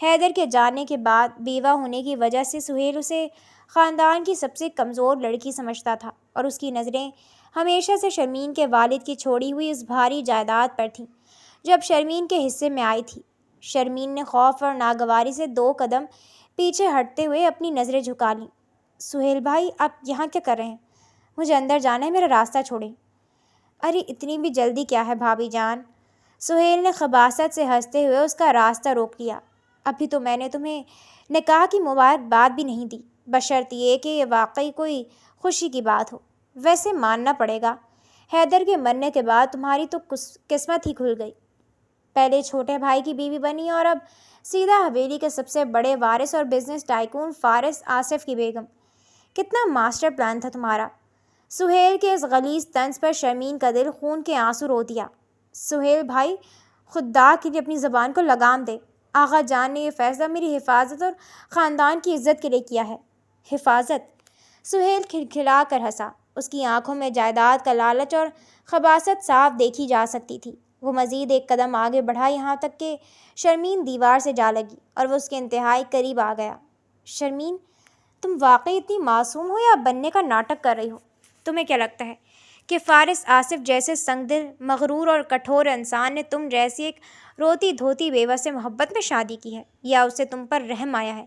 حیدر کے جانے کے بعد بیوہ ہونے کی وجہ سے سہیل اسے خاندان کی سب سے کمزور لڑکی سمجھتا تھا اور اس کی نظریں ہمیشہ سے شرمین کے والد کی چھوڑی ہوئی اس بھاری جائیداد پر تھیں جو اب شرمین کے حصے میں آئی تھی۔ شرمین نے خوف اور ناگواری سے 2 قدم پیچھے ہٹتے ہوئے اپنی نظریں جھکا لیں۔ سہیل بھائی، آپ یہاں کیا کر رہے ہیں؟ مجھے اندر جانا ہے، میرا راستہ چھوڑیں۔ ارے اتنی بھی جلدی کیا ہے بھابھی جان؟ سہیل نے خباثت سے ہنستے ہوئے اس کا راستہ روک لیا۔ ابھی تو میں نے تمہیں نکاح کی مبارکباد بھی نہیں دی، بشرط یہ کہ یہ واقعی کوئی خوشی کی بات ہو۔ ویسے ماننا پڑے گا، حیدر کے مرنے کے بعد تمہاری تو قسمت ہی کھل گئی۔ پہلے چھوٹے بھائی کی بیوی بنی اور اب سیدھا حویلی کے سب سے بڑے وارث اور بزنس ٹائکون فارس آصف کی بیگم۔ کتنا ماسٹر پلان تھا تمہارا۔ سہیل کے اس غلیظ طنز پر شرمین کا دل خون کے آنسو رو دیا۔ سہیل بھائی، خدا کے لیے اپنی زبان کو لگام دے۔ آغا جان نے یہ فیصلہ میری حفاظت اور خاندان کی عزت کے لیے کیا ہے۔ حفاظت؟ سہیل کھلکھلا کر ہنسا۔ اس کی آنکھوں میں جائیداد کا لالچ اور خباثت صاف دیکھی جا سکتی تھی۔ وہ مزید 1 قدم آگے بڑھا، یہاں تک کہ شرمین دیوار سے جا لگی اور وہ اس کے انتہائی قریب آ گیا۔ شرمین، تم واقعی اتنی معصوم ہو یا بننے کا ناٹک کر رہی ہو؟ تمہیں کیا لگتا ہے کہ فارس آصف جیسے سنگ دل، مغرور اور کٹھور انسان نے تم جیسی ایک روتی دھوتی بیوہ سے محبت میں شادی کی ہے، یا اسے تم پر رحم آیا ہے؟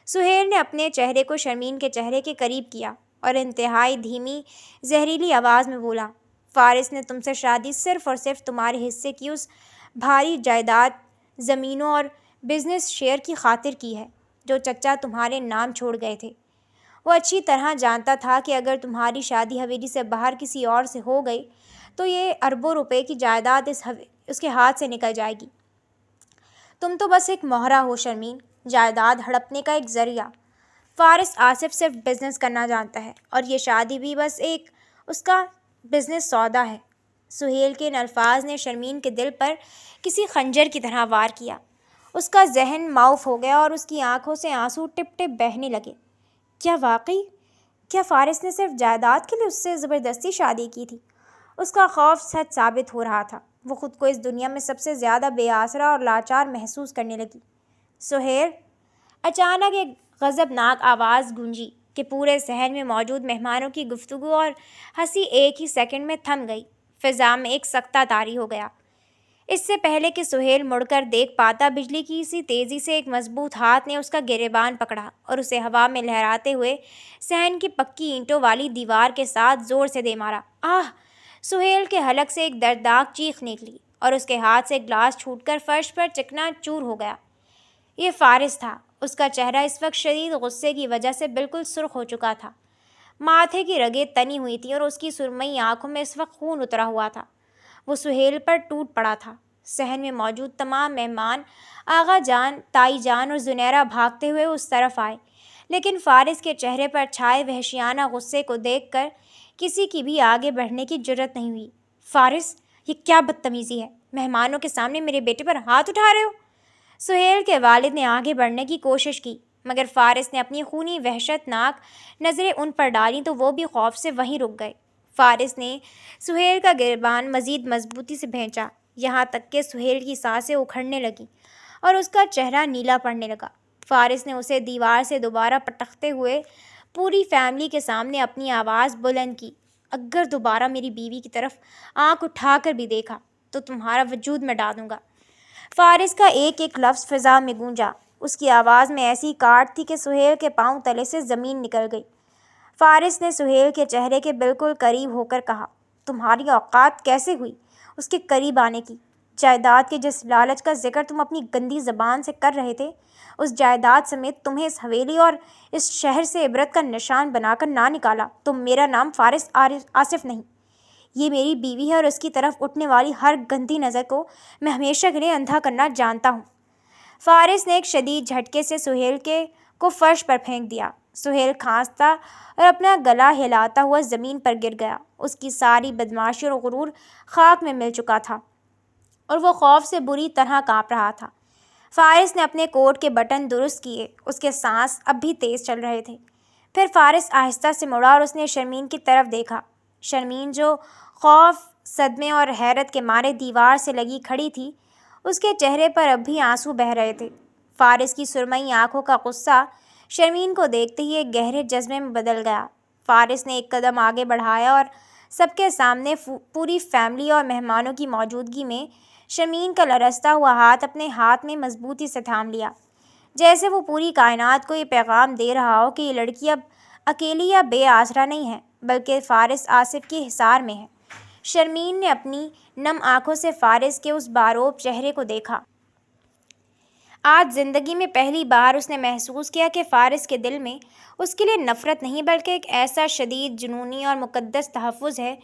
سہیل نے اپنے چہرے کو شرمین کے چہرے کے قریب کیا اور انتہائی دھیمی زہریلی آواز میں بولا، فارس نے تم سے شادی صرف اور صرف تمہارے حصے کی اس بھاری جائیداد، زمینوں اور بزنس شیئر کی خاطر کی ہے جو چچا تمہارے نام چھوڑ گئے تھے۔ وہ اچھی طرح جانتا تھا کہ اگر تمہاری شادی حویلی سے باہر کسی اور سے ہو گئی تو یہ اربوں روپے کی جائیداد اس کے ہاتھ سے نکل جائے گی۔ تم تو بس ایک مہرہ ہو شرمین، جائیداد ہڑپنے کا ایک ذریعہ۔ فارس آصف صرف بزنس کرنا جانتا ہے اور یہ شادی بھی بس ایک اس کا بزنس سودا ہے۔ سہیل کے ان الفاظ نے شرمین کے دل پر کسی خنجر کی طرح وار کیا۔ اس کا ذہن معاف ہو گیا اور اس کی آنکھوں سے آنسو ٹپ ٹپ بہنے لگے۔ کیا واقعی؟ کیا فارس نے صرف جائیداد کے لیے اس سے زبردستی شادی کی تھی؟ اس کا خوف سچ ثابت ہو رہا تھا۔ وہ خود کو اس دنیا میں سب سے زیادہ بے آسرا اور لاچار محسوس کرنے لگی۔ سہیل! اچانک ایک غضبناک آواز گونجی کہ پورے صحن میں موجود مہمانوں کی گفتگو اور ہنسی ایک ہی سیکنڈ میں تھم گئی۔ فضا میں ایک سکتہ طاری ہو گیا۔ اس سے پہلے کہ سہیل مڑ کر دیکھ پاتا، بجلی کی سی تیزی سے ایک مضبوط ہاتھ نے اس کا گریبان پکڑا اور اسے ہوا میں لہراتے ہوئے صحن کی پکی اینٹوں والی دیوار کے ساتھ زور سے دے مارا۔ آہ! سہیل کے حلق سے ایک دردناک چیخ نکلی اور اس کے ہاتھ سے گلاس چھوٹ کر فرش پر چکنا چور ہو گیا۔ یہ فارس تھا۔ اس کا چہرہ اس وقت شدید غصے کی وجہ سے بالکل سرخ ہو چکا تھا۔ ماتھے کی رگیں تنی ہوئی تھیں اور اس کی سرمئی آنکھوں میں اس وقت خون اترا ہوا تھا۔ وہ سہیل پر ٹوٹ پڑا تھا۔ صحن میں موجود تمام مہمان، آغا جان، تائی جان اور زنیرہ بھاگتے ہوئے اس طرف آئے، لیکن فارس کے چہرے پر چھائے وحشیانہ غصے کو دیکھ کر کسی کی بھی آگے بڑھنے کی جرأت نہیں ہوئی۔ فارس، یہ کیا بدتمیزی ہے؟ مہمانوں کے سامنے میرے بیٹے پر ہاتھ اٹھا رہے ہو؟ سہیل کے والد نے آگے بڑھنے کی کوشش کی، مگر فارس نے اپنی خونی وحشت ناک نظریں ان پر ڈالیں تو وہ بھی خوف سے وہیں رک گئے۔ فارس نے سہیل کا گریبان مزید مضبوطی سے بھینچا، یہاں تک کہ سہیل کی سانسیں اکھڑنے لگیں اور اس کا چہرہ نیلا پڑنے لگا۔ فارس نے اسے دیوار سے دوبارہ پٹکتے ہوئے پوری فیملی کے سامنے اپنی آواز بلند کی، اگر دوبارہ میری بیوی کی طرف آنکھ اٹھا کر بھی دیکھا تو تمہارا وجود میں ڈالوں گا۔ فارس کا ایک ایک لفظ فضا میں گونجا۔ اس کی آواز میں ایسی کاٹ تھی کہ سہیل کے پاؤں تلے سے زمین نکل گئی۔ فارس نے سہیل کے چہرے کے بالکل قریب ہو کر کہا، تمہاری اوقات کیسے ہوئی اس کے قریب آنے کی؟ جائیداد کے جس لالچ کا ذکر تم اپنی گندی زبان سے کر رہے تھے، اس جائیداد سمیت تمہیں اس حویلی اور اس شہر سے عبرت کا نشان بنا کر نہ نکالا تو میرا نام فارس آصف نہیں۔ یہ میری بیوی ہے اور اس کی طرف اٹھنے والی ہر گندی نظر کو میں ہمیشہ کے لیے اندھا کرنا جانتا ہوں۔ فارس نے ایک شدید جھٹکے سے سہیل کو فرش پر پھینک دیا۔ سہیل کھانستا اور اپنا گلا ہلاتا ہوا زمین پر گر گیا۔ اس کی ساری بدمعاشی اور غرور خاک میں مل چکا تھا اور وہ خوف سے بری طرح کانپ رہا تھا۔ فارس نے اپنے کوٹ کے بٹن درست کیے، اس کے سانس اب بھی تیز چل رہے تھے۔ پھر فارس آہستہ سے مڑا اور اس نے شرمین کی طرف دیکھا۔ شرمین جو خوف، صدمے اور حیرت کے مارے دیوار سے لگی کھڑی تھی، اس کے چہرے پر اب بھی آنسو بہہ رہے تھے۔ فارس کی سرمئی آنکھوں کا غصہ شرمین کو دیکھتے ہی ایک گہرے جذبے میں بدل گیا۔ فارس نے ایک قدم آگے بڑھایا اور سب کے سامنے پوری فیملی اور مہمانوں کی موجودگی میں شرمین کا لرزتا ہوا ہاتھ اپنے ہاتھ میں مضبوطی سے تھام لیا، جیسے وہ پوری کائنات کو یہ پیغام دے رہا ہو کہ یہ لڑکی اب اکیلی یا بے آسرا نہیں ہے، بلکہ فارس آصف کے حصار میں ہے۔ شرمین نے اپنی نم آنکھوں سے فارس کے اس باروب چہرے کو دیکھا۔ آج زندگی میں پہلی بار اس نے محسوس کیا کہ فارس کے دل میں اس کے لیے نفرت نہیں، بلکہ ایک ایسا شدید جنونی اور مقدس تحفظ ہے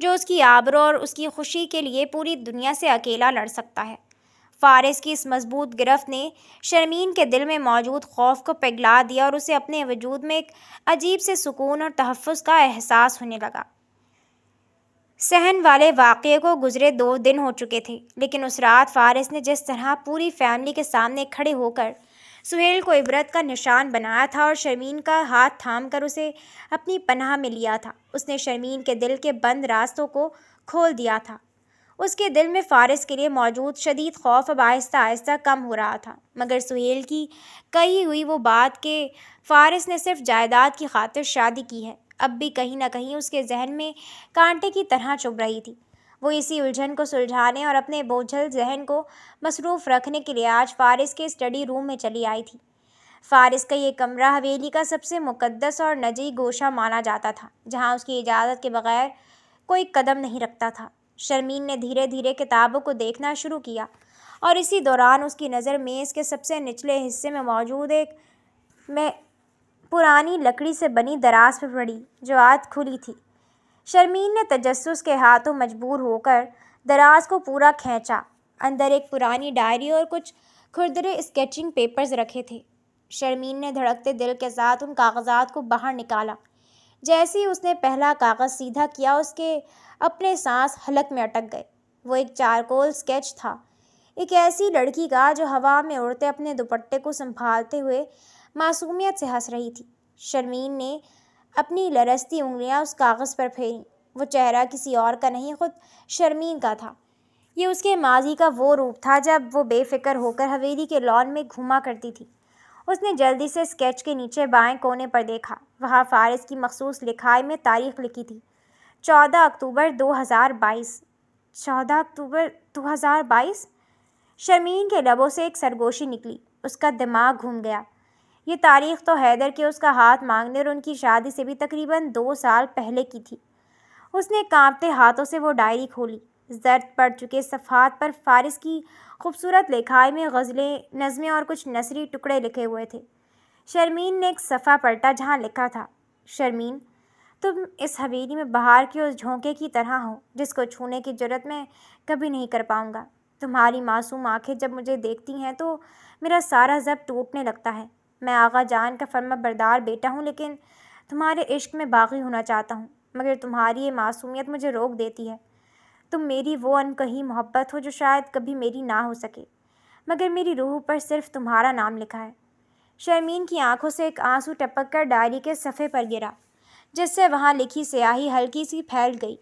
جو اس کی آبرو اور اس کی خوشی کے لیے پوری دنیا سے اکیلا لڑ سکتا ہے۔ فارس کی اس مضبوط گرفت نے شرمین کے دل میں موجود خوف کو پگھلا دیا اور اسے اپنے وجود میں ایک عجیب سے سکون اور تحفظ کا احساس ہونے لگا۔ صحن والے واقعے کو گزرے 2 دن ہو چکے تھے، لیکن اس رات فارس نے جس طرح پوری فیملی کے سامنے کھڑے ہو کر سہیل کو عبرت کا نشان بنایا تھا اور شرمین کا ہاتھ تھام کر اسے اپنی پناہ میں لیا تھا، اس نے شرمین کے دل کے بند راستوں کو کھول دیا تھا۔ اس کے دل میں فارس کے لیے موجود شدید خوف اب آہستہ آہستہ کم ہو رہا تھا، مگر سہیل کی کہی ہوئی وہ بات کہ فارس نے صرف جائیداد کی خاطر شادی کی ہے، اب بھی کہیں نہ کہیں اس کے ذہن میں کانٹے کی طرح چبھ رہی تھی۔ وہ اسی الجھن کو سلجھانے اور اپنے بوجھل ذہن کو مصروف رکھنے کے لیے آج فارس کے اسٹڈی روم میں چلی آئی تھی۔ فارس کا یہ کمرہ حویلی کا سب سے مقدس اور نجی گوشہ مانا جاتا تھا، جہاں اس کی اجازت کے بغیر کوئی قدم نہیں رکھتا تھا۔ شرمین نے دھیرے دھیرے کتابوں کو دیکھنا شروع کیا اور اسی دوران اس کی نظر میز کے سب سے نچلے حصے میں موجود ایک پرانی لکڑی سے بنی دراز پر پڑی جو آج کھلی تھی۔ شرمین نے تجسس کے ہاتھوں مجبور ہو کر دراز کو پورا کھینچا۔ اندر ایک پرانی ڈائری اور کچھ کھردرے اسکیچنگ پیپرز رکھے تھے۔ شرمین نے دھڑکتے دل کے ساتھ ان کاغذات کو باہر نکالا۔ جیسے ہی اس نے پہلا کاغذ سیدھا کیا، اس کے اپنے سانس حلق میں اٹک گئے۔ وہ ایک چارکول اسکیچ تھا، ایک ایسی لڑکی کا جو ہوا میں اڑتے اپنے دوپٹے کو سنبھالتے ہوئے معصومیت سے ہنس رہی تھی۔ شرمین نے اپنی لرزتی انگلیاں اس کاغذ پر پھیریں۔ وہ چہرہ کسی اور کا نہیں، خود شرمین کا تھا۔ یہ اس کے ماضی کا وہ روپ تھا جب وہ بے فکر ہو کر حویلی کے لان میں گھوما کرتی تھی۔ اس نے جلدی سے اسکیچ کے نیچے بائیں کونے پر دیکھا۔ وہاں فارس کی مخصوص لکھائی میں تاریخ لکھی تھی، 14 اکتوبر 2022۔ 14 اکتوبر 2022؟ شرمین کے لبوں سے ایک سرگوشی نکلی، اس کا دماغ گھوم گیا۔ یہ تاریخ تو حیدر کے اس کا ہاتھ مانگنے اور ان کی شادی سے بھی تقریباً 2 سال پہلے کی تھی۔ اس نے کانپتے ہاتھوں سے وہ ڈائری کھولی۔ زرد پڑ چکے صفحات پر فارس کی خوبصورت لکھائی میں غزلیں، نظمیں اور کچھ نثری ٹکڑے لکھے ہوئے تھے۔ شرمین نے ایک صفحہ پلٹا جہاں لکھا تھا، شرمین، تم اس حویلی میں بہار کے اس جھونکے کی طرح ہو جس کو چھونے کی جرات میں کبھی نہیں کر پاؤں گا۔ تمہاری معصوم آنکھیں جب مجھے دیکھتی ہیں تو میرا سارا ضبط ٹوٹنے لگتا ہے۔ میں آغا جان کا فرما بردار بیٹا ہوں، لیکن تمہارے عشق میں باغی ہونا چاہتا ہوں، مگر تمہاری یہ معصومیت مجھے روک دیتی ہے۔ تم میری وہ انکہی محبت ہو جو شاید کبھی میری نہ ہو سکے، مگر میری روح پر صرف تمہارا نام لکھا ہے۔ شرمین کی آنکھوں سے ایک آنسو ٹپک کر ڈائری کے صفحے پر گرا، جس سے وہاں لکھی سیاہی ہلکی سی پھیل گئی۔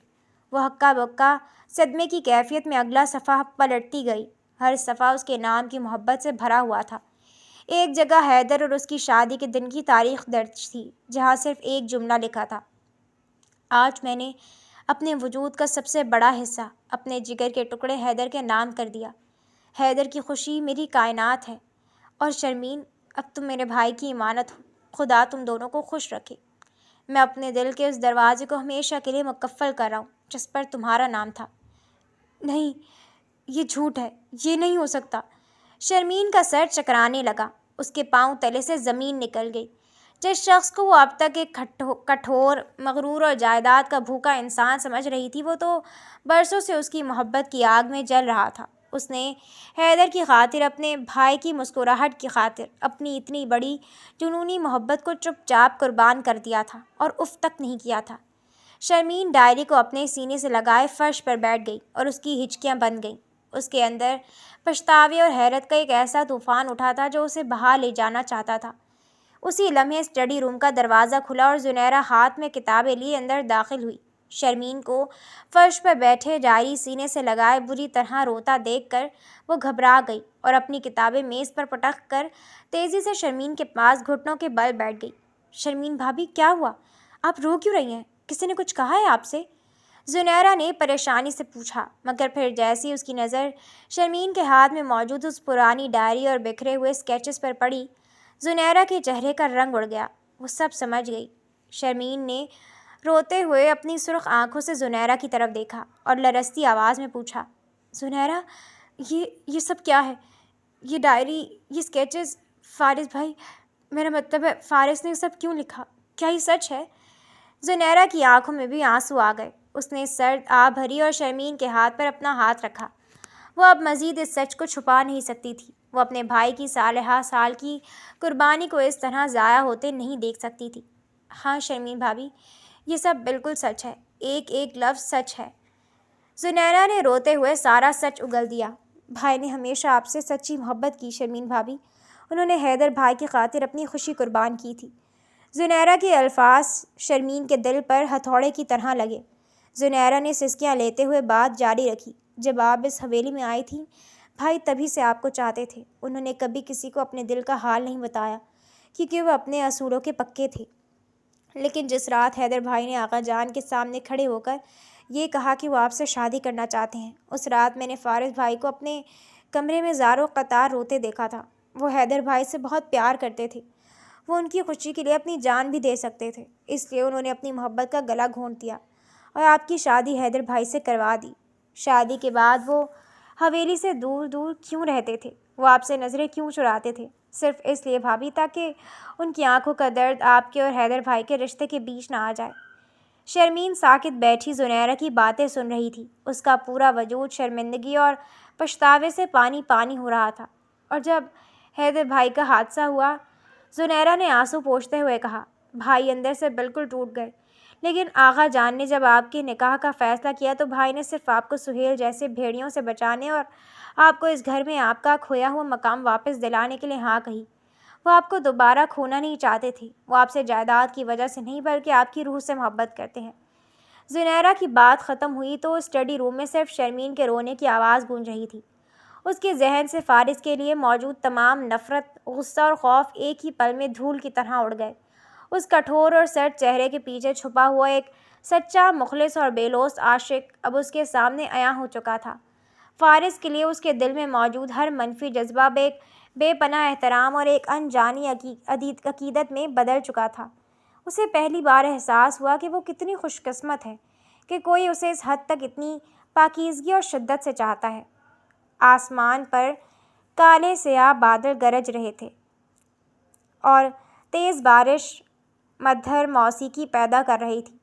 وہ ہکا بکا صدمے کی کیفیت میں اگلا صفحہ پلٹتی گئی۔ ہر صفحہ اس کے نام کی محبت سے بھرا ہوا تھا۔ ایک جگہ حیدر اور اس کی شادی کے دن کی تاریخ درج تھی، جہاں صرف ایک جملہ لکھا تھا، آج میں نے اپنے وجود کا سب سے بڑا حصہ، اپنے جگر کے ٹکڑے حیدر کے نام کر دیا۔ حیدر کی خوشی میری کائنات ہے، اور شرمین، اب تم میرے بھائی کی امانت ہو۔ خدا تم دونوں کو خوش رکھے۔ میں اپنے دل کے اس دروازے کو ہمیشہ کے لیے مقفل کر رہا ہوں جس پر تمہارا نام تھا۔ نہیں، یہ جھوٹ ہے، یہ نہیں ہو سکتا۔ شرمین کا سر چکرانے لگا، اس کے پاؤں تلے سے زمین نکل گئی۔ جس شخص کو وہ اب تک ایک کٹھور، مغرور اور جائیداد کا بھوکا انسان سمجھ رہی تھی، وہ تو برسوں سے اس کی محبت کی آگ میں جل رہا تھا۔ اس نے حیدر کی خاطر، اپنے بھائی کی مسکراہٹ کی خاطر، اپنی اتنی بڑی جنونی محبت کو چپ چاپ قربان کر دیا تھا اور اف تک نہیں کیا تھا۔ شرمین ڈائری کو اپنے سینے سے لگائے فرش پر بیٹھ گئی اور اس کی ہچکیاں بند گئیں۔ اس کے اندر پچھتاوے اور حیرت کا ایک ایسا طوفان اٹھا تھا جو اسے بہا لے جانا چاہتا تھا۔ اسی لمحے اسٹڈی روم کا دروازہ کھلا اور زنیرہ ہاتھ میں کتابیں لیے اندر داخل ہوئی۔ شرمین کو فرش پر بیٹھے ڈائری سینے سے لگائے بری طرح روتا دیکھ کر وہ گھبرا گئی اور اپنی کتابیں میز پر پٹک کر تیزی سے شرمین کے پاس گھٹنوں کے بل بیٹھ گئی۔ شرمین بھابھی، کیا ہوا؟ آپ رو کیوں رہی ہیں؟ کسی نے کچھ کہا ہے آپ سے؟ زنیرہ نے پریشانی سے پوچھا، مگر پھر جیسی اس کی نظر شرمین کے ہاتھ میں موجود اس پرانی ڈائری اور بکھرے ہوئے اسکیچز پر پڑی، زنیرہ کے چہرے کا رنگ اڑ گیا۔ وہ سب سمجھ گئی۔ شرمین نے روتے ہوئے اپنی سرخ آنکھوں سے زنیرہ کی طرف دیکھا اور لرزتی آواز میں پوچھا، زنیرہ، یہ سب کیا ہے؟ یہ ڈائری، یہ اسکیچز، فارس بھائی، میرا مطلب ہے فارس نے سب کیوں لکھا؟ کیا یہ سچ ہے؟ زنیرہ کی آنکھوں میں بھی آنسو آ گئے۔ اس نے سرد آہ بھری اور شرمین کے ہاتھ پر اپنا ہاتھ رکھا۔ وہ اب مزید اس سچ کو چھپا نہیں سکتی تھی۔ وہ اپنے بھائی کی سالہ سال کی قربانی کو اس طرح ضائع ہوتے نہیں دیکھ سکتی تھی۔ ہاں شرمین بھابھی، یہ سب بالکل سچ ہے، ایک ایک لفظ سچ ہے۔ زنیرہ نے روتے ہوئے سارا سچ اگل دیا۔ بھائی نے ہمیشہ آپ سے سچی محبت کی شرمین بھابھی۔ انہوں نے حیدر بھائی کی خاطر اپنی خوشی قربان کی تھی۔ زنیرہ کے الفاظ شرمین کے دل پر ہتھوڑے کی طرح لگے۔ زنیرہ نے سسکیاں لیتے ہوئے بات جاری رکھی، جب آپ اس حویلی میں آئی تھیں، بھائی تبھی سے آپ کو چاہتے تھے۔ انہوں نے کبھی کسی کو اپنے دل کا حال نہیں بتایا، کیونکہ وہ اپنے اصولوں کے پکے تھے۔ لیکن جس رات حیدر بھائی نے آقا جان کے سامنے کھڑے ہو کر یہ کہا کہ وہ آپ سے شادی کرنا چاہتے ہیں، اس رات میں نے فارس بھائی کو اپنے کمرے میں زاروں قطار روتے دیکھا تھا۔ وہ حیدر بھائی سے بہت پیار کرتے تھے۔ وہ ان کی خوشی کے لیے اپنی جان بھی دے سکتے تھے، اس لیے انہوں نے اپنی محبت کا گلا گھونٹ دیا اور آپ کی شادی حیدر بھائی سے کروا دی۔ شادی کے بعد وہ حویلی سے دور دور کیوں رہتے تھے؟ وہ آپ سے نظریں کیوں چراتے تھے؟ صرف اس لیے بھابھی تاکہ ان کی آنکھوں کا درد آپ کے اور حیدر بھائی کے رشتے کے بیچ نہ آ جائے۔ شرمین ساکت بیٹھی زنیرہ کی باتیں سن رہی تھی۔ اس کا پورا وجود شرمندگی اور پچھتاوے سے پانی پانی ہو رہا تھا۔ اور جب حیدر بھائی کا حادثہ ہوا، زنیرہ نے آنسو پوچھتے ہوئے کہا، بھائی اندر سے بالکل ٹوٹ گئے۔ لیکن آغا جان نے جب آپ کے نکاح کا فیصلہ کیا تو بھائی نے صرف آپ کو سہیل جیسے بھیڑیوں سے بچانے اور آپ کو اس گھر میں آپ کا کھویا ہوا مقام واپس دلانے کے لیے ہاں کہی۔ وہ آپ کو دوبارہ کھونا نہیں چاہتے تھے۔ وہ آپ سے جائیداد کی وجہ سے نہیں بلکہ آپ کی روح سے محبت کرتے ہیں۔ زنیرہ کی بات ختم ہوئی تو اسٹڈی روم میں صرف شرمین کے رونے کی آواز گونج رہی تھی۔ اس کے ذہن سے فارس کے لیے موجود تمام نفرت، غصہ اور خوف ایک ہی پل میں دھول کی طرح اڑ گئے۔ اس کٹھور اور سرد چہرے کے پیچھے چھپا ہوا ایک سچا، مخلص اور بے لوث عاشق اب اس کے سامنے عیاں ہو چکا تھا۔ فارس کے لیے اس کے دل میں موجود ہر منفی جذبہ ایک بے پناہ احترام اور ایک انجانی عقیدت میں بدل چکا تھا۔ اسے پہلی بار احساس ہوا کہ وہ کتنی خوش قسمت ہے کہ کوئی اسے اس حد تک اتنی پاکیزگی اور شدت سے چاہتا ہے۔ آسمان پر کالے سیاہ بادل گرج رہے تھے اور تیز بارش مدھر موسیقی پیدا کر رہی تھی۔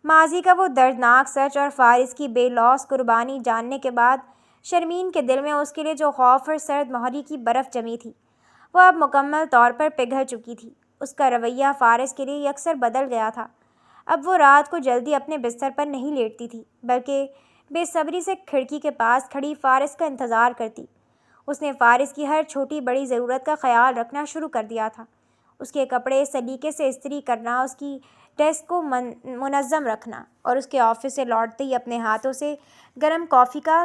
ماضی کا وہ دردناک سچ اور فارس کی بے لوث قربانی جاننے کے بعد شرمین کے دل میں اس کے لیے جو خوف اور سرد مہری کی برف جمی تھی، وہ اب مکمل طور پر پگھل چکی تھی۔ اس کا رویہ فارس کے لیے یکسر بدل گیا تھا۔ اب وہ رات کو جلدی اپنے بستر پر نہیں لیٹتی تھی، بلکہ بے صبری سے کھڑکی کے پاس کھڑی فارس کا انتظار کرتی۔ اس نے فارس کی ہر چھوٹی بڑی ضرورت کا خیال رکھنا شروع کر دیا تھا۔ اس کے کپڑے سلیقے سے استری کرنا، اس کی ڈیسک کو منظم رکھنا اور اس کے آفس سے لوٹتے ہی اپنے ہاتھوں سے گرم کافی کا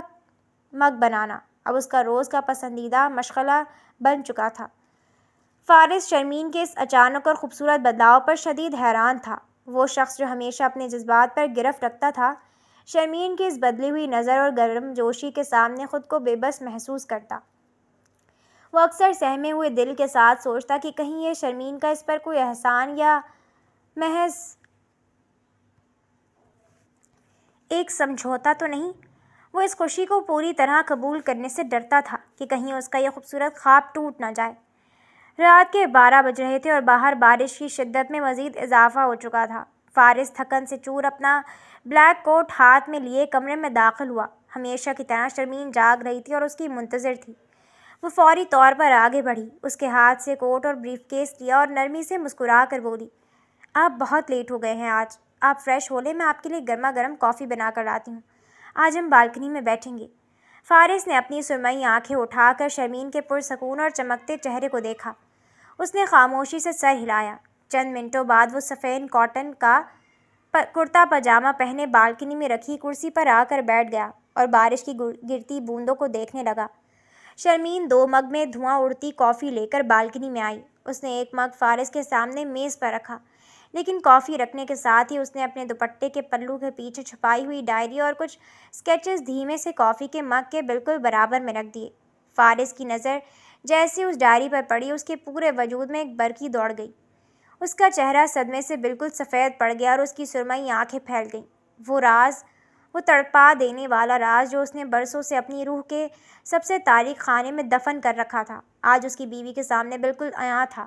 مگ بنانا اب اس کا روز کا پسندیدہ مشغلہ بن چکا تھا۔ فارس شرمین کے اس اچانک اور خوبصورت بدلاؤ پر شدید حیران تھا۔ وہ شخص جو ہمیشہ اپنے جذبات پر گرفت رکھتا تھا، شرمین کی اس بدلی ہوئی نظر اور گرم جوشی کے سامنے خود کو بے بس محسوس کرتا۔ وہ اکثر سہمے ہوئے دل کے ساتھ سوچتا کہ کہیں یہ شرمین کا اس پر کوئی احسان یا محض ایک سمجھوتا تو نہیں۔ وہ اس خوشی کو پوری طرح قبول کرنے سے ڈرتا تھا کہ کہیں اس کا یہ خوبصورت خواب ٹوٹ نہ جائے۔ رات کے 12 بج رہے تھے اور باہر بارش کی شدت میں مزید اضافہ ہو چکا تھا۔ فارس تھکن سے چور اپنا بلیک کوٹ ہاتھ میں لیے کمرے میں داخل ہوا۔ ہمیشہ کی طرح شرمین جاگ رہی تھی اور اس کی منتظر تھی۔ وہ فوری طور پر آگے بڑھی، اس کے ہاتھ سے کوٹ اور بریف کیس لیا اور نرمی سے مسکرا کر بولی، آپ بہت لیٹ ہو گئے ہیں آج۔ آپ فریش ہو لیں، میں آپ کے لیے گرما گرم کافی بنا کر لاتی ہوں۔ آج ہم بالکنی میں بیٹھیں گے۔ فارس نے اپنی سرمئی آنکھیں اٹھا کر شرمین کے پرسکون اور چمکتے چہرے کو دیکھا۔ اس نے خاموشی سے سر ہلایا۔ چند منٹوں بعد وہ سفید کاٹن کا کرتا پاجامہ پہنے بالکنی میں رکھی کرسی پر آ کر بیٹھ گیا اور بارش کی گرتی بوندوں کو دیکھنے لگا۔ شرمین 2 مگ میں دھواں اڑتی کافی لے کر بالکنی میں آئی۔ اس نے ایک مگ فارس کے سامنے میز پر رکھا۔ لیکن کافی رکھنے کے ساتھ ہی اس نے اپنے دوپٹے کے پلو کے پیچھے چھپائی ہوئی ڈائری اور کچھ اسکیچز دھیمے سے کافی کے مگ کے بالکل برابر میں رکھ دیے۔ فارس کی نظر جیسے اس ڈائری پر پڑی، اس کے پورے وجود میں ایک برقی دوڑ گئی۔ اس کا چہرہ صدمے سے بالکل سفید پڑ گیا اور اس کی سرمئی آنکھیں پھیل گئیں۔ وہ تڑپا دینے والا راز جو اس نے برسوں سے اپنی روح کے سب سے تاریک خانے میں دفن کر رکھا تھا، آج اس کی بیوی کے سامنے بالکل عیاں تھا۔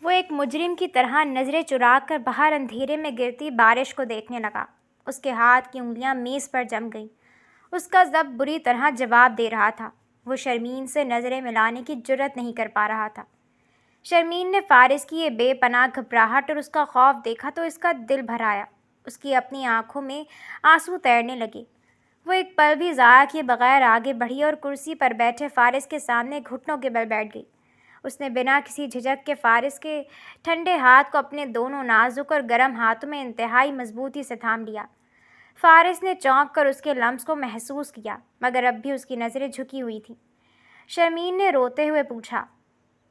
وہ ایک مجرم کی طرح نظریں چرا کر باہر اندھیرے میں گرتی بارش کو دیکھنے لگا۔ اس کے ہاتھ کی انگلیاں میز پر جم گئیں۔ اس کا ضبط بری طرح جواب دے رہا تھا۔ وہ شرمین سے نظریں ملانے کی جرأت نہیں کر پا رہا تھا۔ شرمین نے فارس کی یہ بے پناہ گھبراہٹ اور اس کا خوف دیکھا تو اس کا دل بھر آیا۔ اس کی اپنی آنکھوں میں آنسو تیرنے لگے۔ وہ ایک پل بھی ضائع کیے بغیر آگے بڑھی اور کرسی پر بیٹھے فارس کے سامنے گھٹنوں کے بل بیٹھ گئی۔ اس نے بنا کسی جھجک کے فارس کے ٹھنڈے ہاتھ کو اپنے دونوں نازک اور گرم ہاتھوں میں انتہائی مضبوطی سے تھام لیا۔ فارس نے چونک کر اس کے لمس کو محسوس کیا، مگر اب بھی اس کی نظریں جھکی ہوئی تھیں۔ شرمین نے روتے ہوئے پوچھا،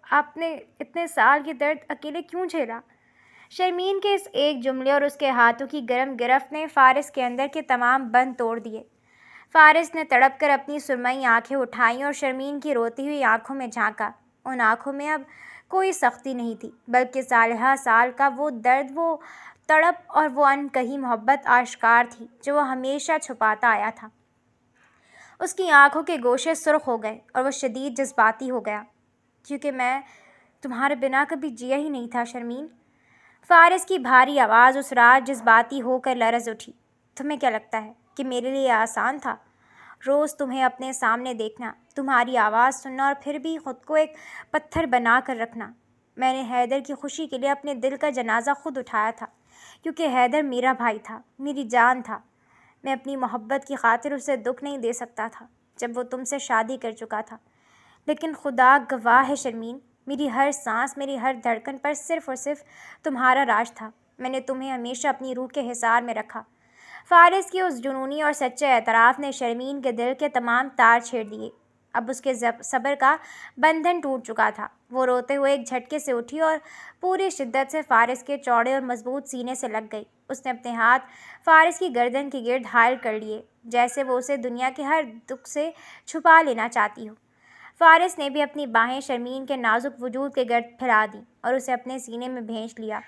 آپ نے اتنے سال یہ درد اکیلے کیوں جھیلا؟ شرمین کے اس ایک جملے اور اس کے ہاتھوں کی گرم گرفت نے فارس کے اندر کے تمام بند توڑ دیے۔ فارس نے تڑپ کر اپنی سرمئی آنکھیں اٹھائیں اور شرمین کی روتی ہوئی آنکھوں میں جھانکا۔ ان آنکھوں میں اب کوئی سختی نہیں تھی، بلکہ سالہ سال کا وہ درد، وہ تڑپ اور وہ انکہی محبت آشکار تھی جو وہ ہمیشہ چھپاتا آیا تھا۔ اس کی آنکھوں کے گوشے سرخ ہو گئے اور وہ شدید جذباتی ہو گیا۔ کیونکہ میں تمہارے بنا کبھی جیا ہی نہیں تھا شرمین۔ فارس کی بھاری آواز اس رات جذباتی ہو کر لرز اٹھی۔ تمہیں کیا لگتا ہے کہ میرے لیے آسان تھا روز تمہیں اپنے سامنے دیکھنا، تمہاری آواز سننا اور پھر بھی خود کو ایک پتھر بنا کر رکھنا؟ میں نے حیدر کی خوشی کے لیے اپنے دل کا جنازہ خود اٹھایا تھا، کیونکہ حیدر میرا بھائی تھا، میری جان تھا۔ میں اپنی محبت کی خاطر اسے دکھ نہیں دے سکتا تھا جب وہ تم سے شادی کر چکا تھا، لیکن خدا گواہ ہے شرمین، میری ہر سانس، میری ہر دھڑکن پر صرف اور صرف تمہارا راج تھا۔ میں نے تمہیں ہمیشہ اپنی روح کے حصار میں رکھا۔ فارس کی اس جنونی اور سچے اعتراف نے شرمین کے دل کے تمام تار چھیڑ دیے۔ اب اس کے صبر کا بندھن ٹوٹ چکا تھا۔ وہ روتے ہوئے ایک جھٹکے سے اٹھی اور پوری شدت سے فارس کے چوڑے اور مضبوط سینے سے لگ گئی۔ اس نے اپنے ہاتھ فارس کی گردن کے گرد حائل کر لیے، جیسے وہ اسے دنیا کے ہر دکھ سے چھپا لینا چاہتی ہو۔ فارس نے بھی اپنی باہیں شرمین کے نازک وجود کے گرد پھیلا دیں اور اسے اپنے سینے میں بھینچ لیا۔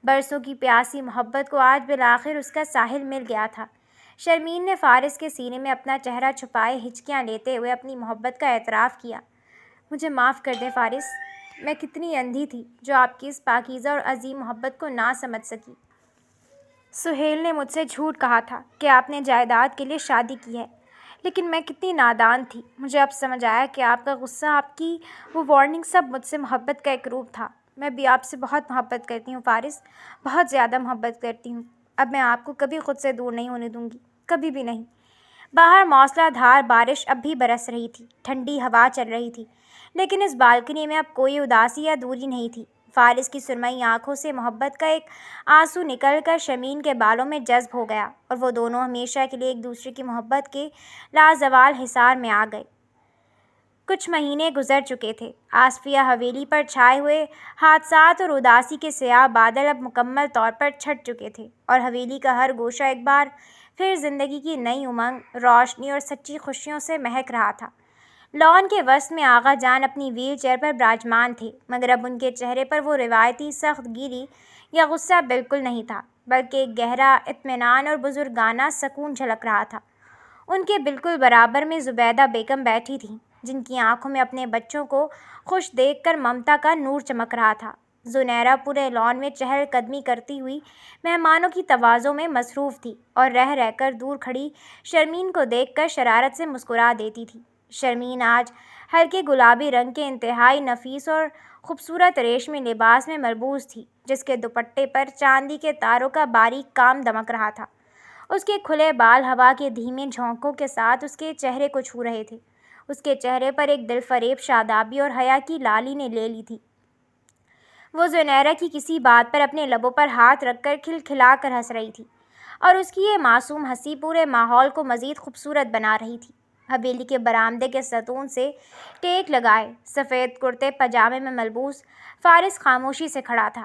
برسوں کی پیاسی محبت کو آج بالآخر اس کا ساحل مل گیا تھا۔ شرمین نے فارس کے سینے میں اپنا چہرہ چھپائے ہچکیاں لیتے ہوئے اپنی محبت کا اعتراف کیا۔ مجھے معاف کر دیں فارس، میں کتنی اندھی تھی جو آپ کی اس پاکیزہ اور عظیم محبت کو نہ سمجھ سکی۔ سہیل نے مجھ سے جھوٹ کہا تھا کہ آپ نے جائیداد کے لیے شادی کی ہے، لیکن میں کتنی نادان تھی۔ مجھے اب سمجھ آیا کہ آپ کا غصہ، آپ کی وہ وارننگ سب مجھ سے محبت کا ایک روپ تھا۔ میں بھی آپ سے بہت محبت کرتی ہوں فارس، بہت زیادہ محبت کرتی ہوں۔ اب میں آپ کو کبھی خود سے دور نہیں ہونے دوں گی، کبھی بھی نہیں۔ باہر موسلا دھار بارش اب بھی برس رہی تھی، ٹھنڈی ہوا چل رہی تھی، لیکن اس بالکنی میں اب کوئی اداسی یا دوری نہیں تھی۔ فارس کی سرمئی آنکھوں سے محبت کا ایک آنسو نکل کر شرمین کے بالوں میں جذب ہو گیا اور وہ دونوں ہمیشہ کے لیے ایک دوسرے کی محبت کے لازوال حصار میں آ گئے۔ کچھ مہینے گزر چکے تھے۔ آصفیہ حویلی پر چھائے ہوئے حادثات اور اداسی کے سیاہ بادل اب مکمل طور پر چھٹ چکے تھے اور حویلی کا ہر گوشہ ایک بار پھر زندگی کی نئی امنگ، روشنی اور سچی خوشیوں سے مہک رہا تھا۔ لان کے وسط میں آغا جان اپنی ویل چیئر پر براجمان تھے، مگر اب ان کے چہرے پر وہ روایتی سخت گیری یا غصہ بالکل نہیں تھا، بلکہ ایک گہرا اطمینان اور بزرگانہ سکون جھلک رہا تھا۔ ان کے بالکل برابر میں زبیدہ بیگم بیٹھی تھیں، جن کی آنکھوں میں اپنے بچوں کو خوش دیکھ کر ممتا کا نور چمک رہا تھا۔ زنیرہ پورے لان میں چہل قدمی کرتی ہوئی مہمانوں کی تواضع میں مصروف تھی اور رہ رہ کر دور کھڑی شرمین کو دیکھ کر شرارت سے مسکرا دیتی تھی۔ شرمین آج ہلکے گلابی رنگ کے انتہائی نفیس اور خوبصورت ریشمی لباس میں ملبوس تھی، جس کے دوپٹے پر چاندی کے تاروں کا باریک کام دمک رہا تھا۔ اس کے کھلے بال ہوا کے دھیمے جھونکوں کے ساتھ اس کے چہرے کو چھو رہے تھے۔ اس کے چہرے پر ایک دل فریب شادابی اور حیا کی لالی نے لے لی تھی۔ وہ زنیرہ کی کسی بات پر اپنے لبوں پر ہاتھ رکھ کر کھلکھلا کر ہنس رہی تھی اور اس کی یہ معصوم ہنسی پورے ماحول کو مزید خوبصورت بنا رہی تھی۔ حویلی کے برآمدے کے ستون سے ٹیک لگائے، سفید کرتے پاجامے میں ملبوس فارس خاموشی سے کھڑا تھا۔